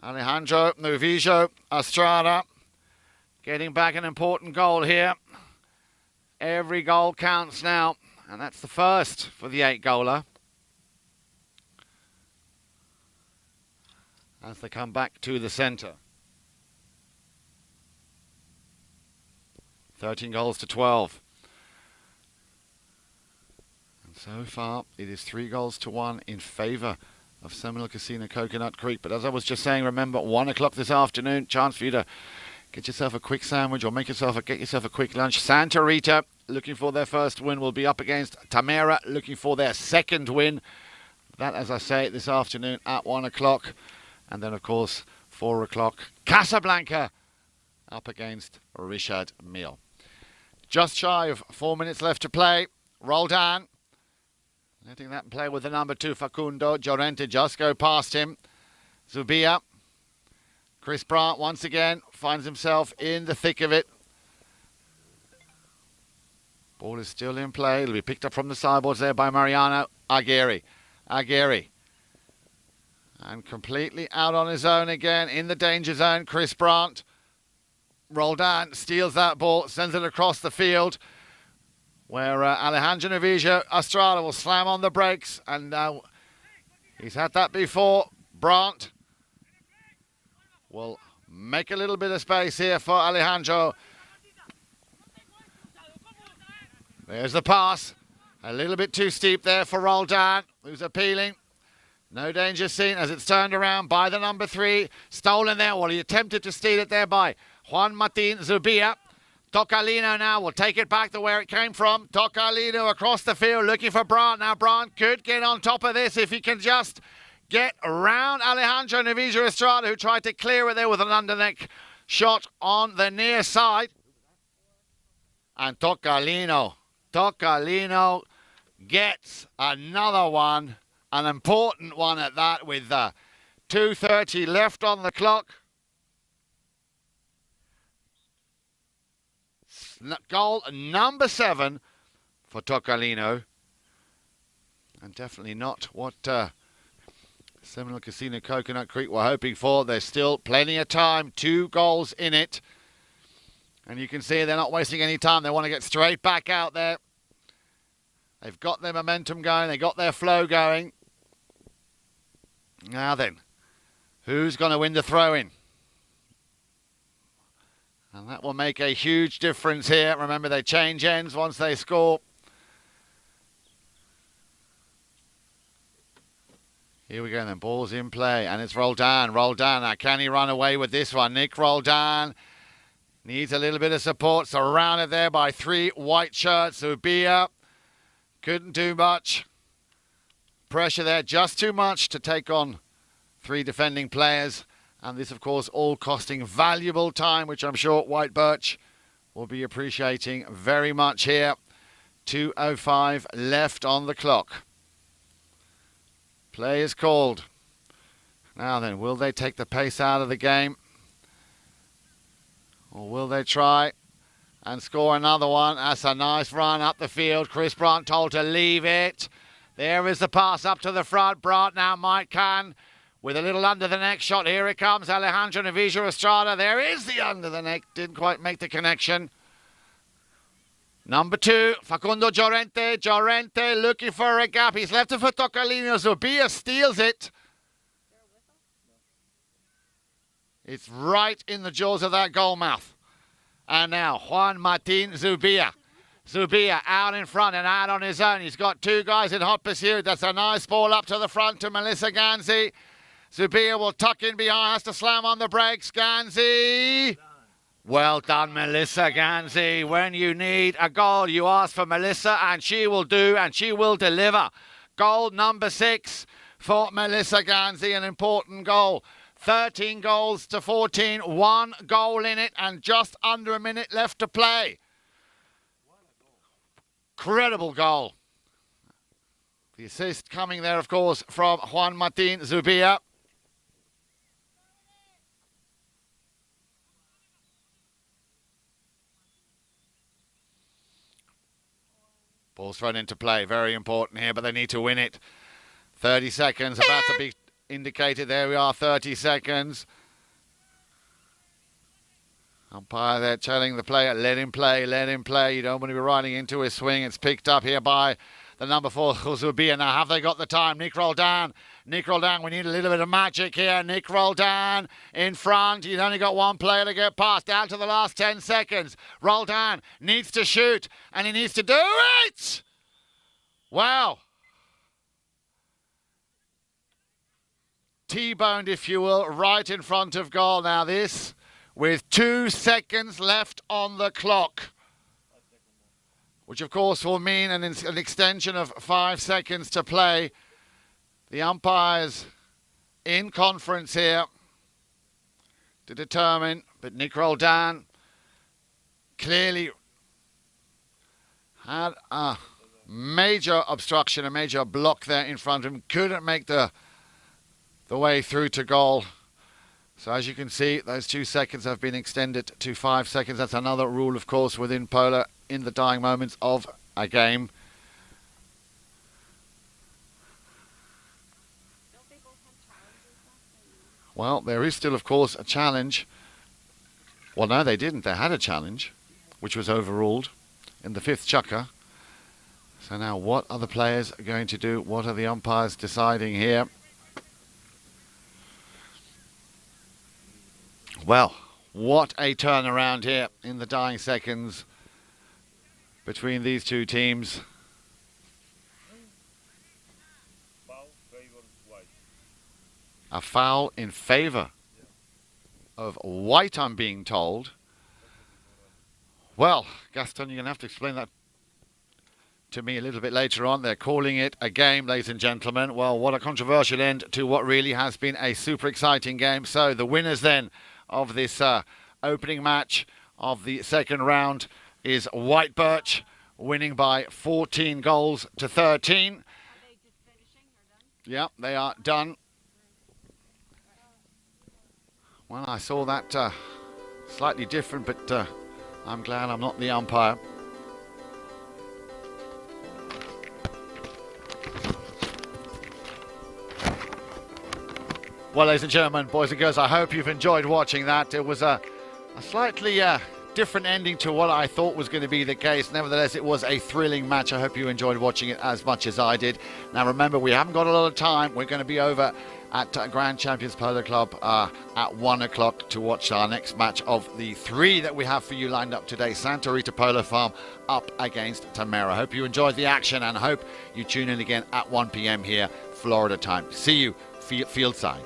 Alejandro Novijo Estrada getting back an important goal here. Every goal counts now, and that's the first for the 8-goaler. As they come back to the centre. 13 goals to 12. So far, it is 3-1 in favour of Seminole Casino Coconut Creek. But as I was just saying, remember, 1 o'clock this afternoon, chance for you to get yourself a quick sandwich or get yourself a quick lunch. Santa Rita, looking for their first win, will be up against Tamera, looking for their second win. That, as I say, this afternoon at 1 o'clock. And then, of course, 4 o'clock, Casablanca up against Richard Mille. Just shy of 4 minutes left to play. Roldan letting that play with the number 2, Facundo. Llorente just go past him. Zubia. Chris Brandt once again finds himself in the thick of it. Ball is still in play. It'll be picked up from the sideboards there by Mariano Aguirre. And completely out on his own again in the danger zone, Chris Brandt. Roldan steals that ball, sends it across the field, where Alejandro Navijo Estrada will slam on the brakes. And now he's had that before. Brandt will make a little bit of space here for Alejandro. There's the pass. A little bit too steep there for Roldan, who's appealing. No danger seen as it's turned around by the number 3. Stolen there. Well, he attempted to steal it there by Juan Martin Zubia. Tocalino now will take it back to where it came from. Tocalino across the field looking for Brandt. Now Brandt could get on top of this if he can just get around Alejandro Navijo Estrada, who tried to clear it there with an underneck shot on the near side. And Tocalino gets another one. An important one at that, with 2:30 left on the clock. Goal number 7 for Tocalino. And definitely not what Seminole Casino Coconut Creek were hoping for. There's still plenty of time. 2 goals in it. And you can see they're not wasting any time. They want to get straight back out there. They've got their momentum going. They got their flow going. Now then, who's going to win the throw-in? And that will make a huge difference here. Remember, they change ends once they score. Here we go then, ball's in play, and it's Roldan. Now, can he run away with this one? Nick Roldan needs a little bit of support, surrounded there by 3 white shirts. Ubia couldn't do much. Pressure there, just too much to take on 3 defending players. And this, of course, all costing valuable time, which I'm sure White Birch will be appreciating very much here. 2:05 left on the clock. Play is called. Now then, will they take the pace out of the game? Or will they try and score another one? That's a nice run up the field. Chris Brandt told to leave it. There is the pass up to the front. Brandt now can with a little under the neck shot. Here it comes, Alejandro Navijo Estrada. There is the under the neck. Didn't quite make the connection. Number 2, Facundo Llorente. Llorente looking for a gap. He's left it for Tocalino. Zubia steals it. It's right in the jaws of that goal mouth. And now Juan Martin Zubia. Zubia out in front and out on his own. He's got 2 guys in hot pursuit. That's a nice ball up to the front to Melissa Ganzi. Zubia will tuck in behind, has to slam on the brakes. Ganzi. Well done, Melissa Ganzi. When you need a goal, you ask for Melissa, and she will do, and she will deliver. Goal number 6 for Melissa Ganzi, an important goal. 13 goals to 14, 1 goal in it, and just under a minute left to play. Incredible goal. The assist coming there, of course, from Juan Martin Zubia. Ball's thrown into play. Very important here, but they need to win it. 30 seconds about to be indicated. There we are, 30 seconds. Umpire there telling the player, let him play, let him play. You don't want to be riding into his swing. It's picked up here by the number 4, Zubia. Now, have they got the time? Nick Roldan. Nick Roldan, we need a little bit of magic here. Nick Roldan in front. He's only got 1 player to get past. Down to the last 10 seconds. Roldan needs to shoot, and he needs to do it! Wow. T-boned, if you will, right in front of goal. Now this, with 2 seconds left on the clock, which of course will mean an extension of 5 seconds to play. The umpires in conference here to determine, but Nick Roldan clearly had a major obstruction, a major block there in front of him. Couldn't make the way through to goal. So as you can see, those 2 seconds have been extended to 5 seconds. That's another rule, of course, within polo in the dying moments of a game. Well, there is still, of course, a challenge. Well, no, they didn't. They had a challenge, which was overruled in the 5th chukker. So now what are the players going to do? What are the umpires deciding here? Well, what a turnaround here in the dying seconds between these two teams. A foul in favour of white, I'm being told. Well, Gaston, you're going to have to explain that to me a little bit later on. They're calling it a game, ladies and gentlemen. Well, what a controversial end to what really has been a super exciting game. So the winners then of this opening match of the second round is White Birch, winning by 14 goals to 13. Are they just finishing or done? Yeah, they are done. Well, I saw that slightly different, but I'm glad I'm not the umpire. Well, ladies and gentlemen, boys and girls, I hope you've enjoyed watching that. It was a slightly different ending to what I thought was going to be the case. Nevertheless, it was a thrilling match. I hope you enjoyed watching it as much as I did. Now, remember, we haven't got a lot of time. We're going to be over at Grand Champions Polo Club at 1 o'clock to watch our next match of the 3 that we have for you lined up today. Santa Rita Polo Farm up against Tamera. Hope you enjoyed the action and hope you tune in again at 1 p.m. here, Florida time. See you fieldside.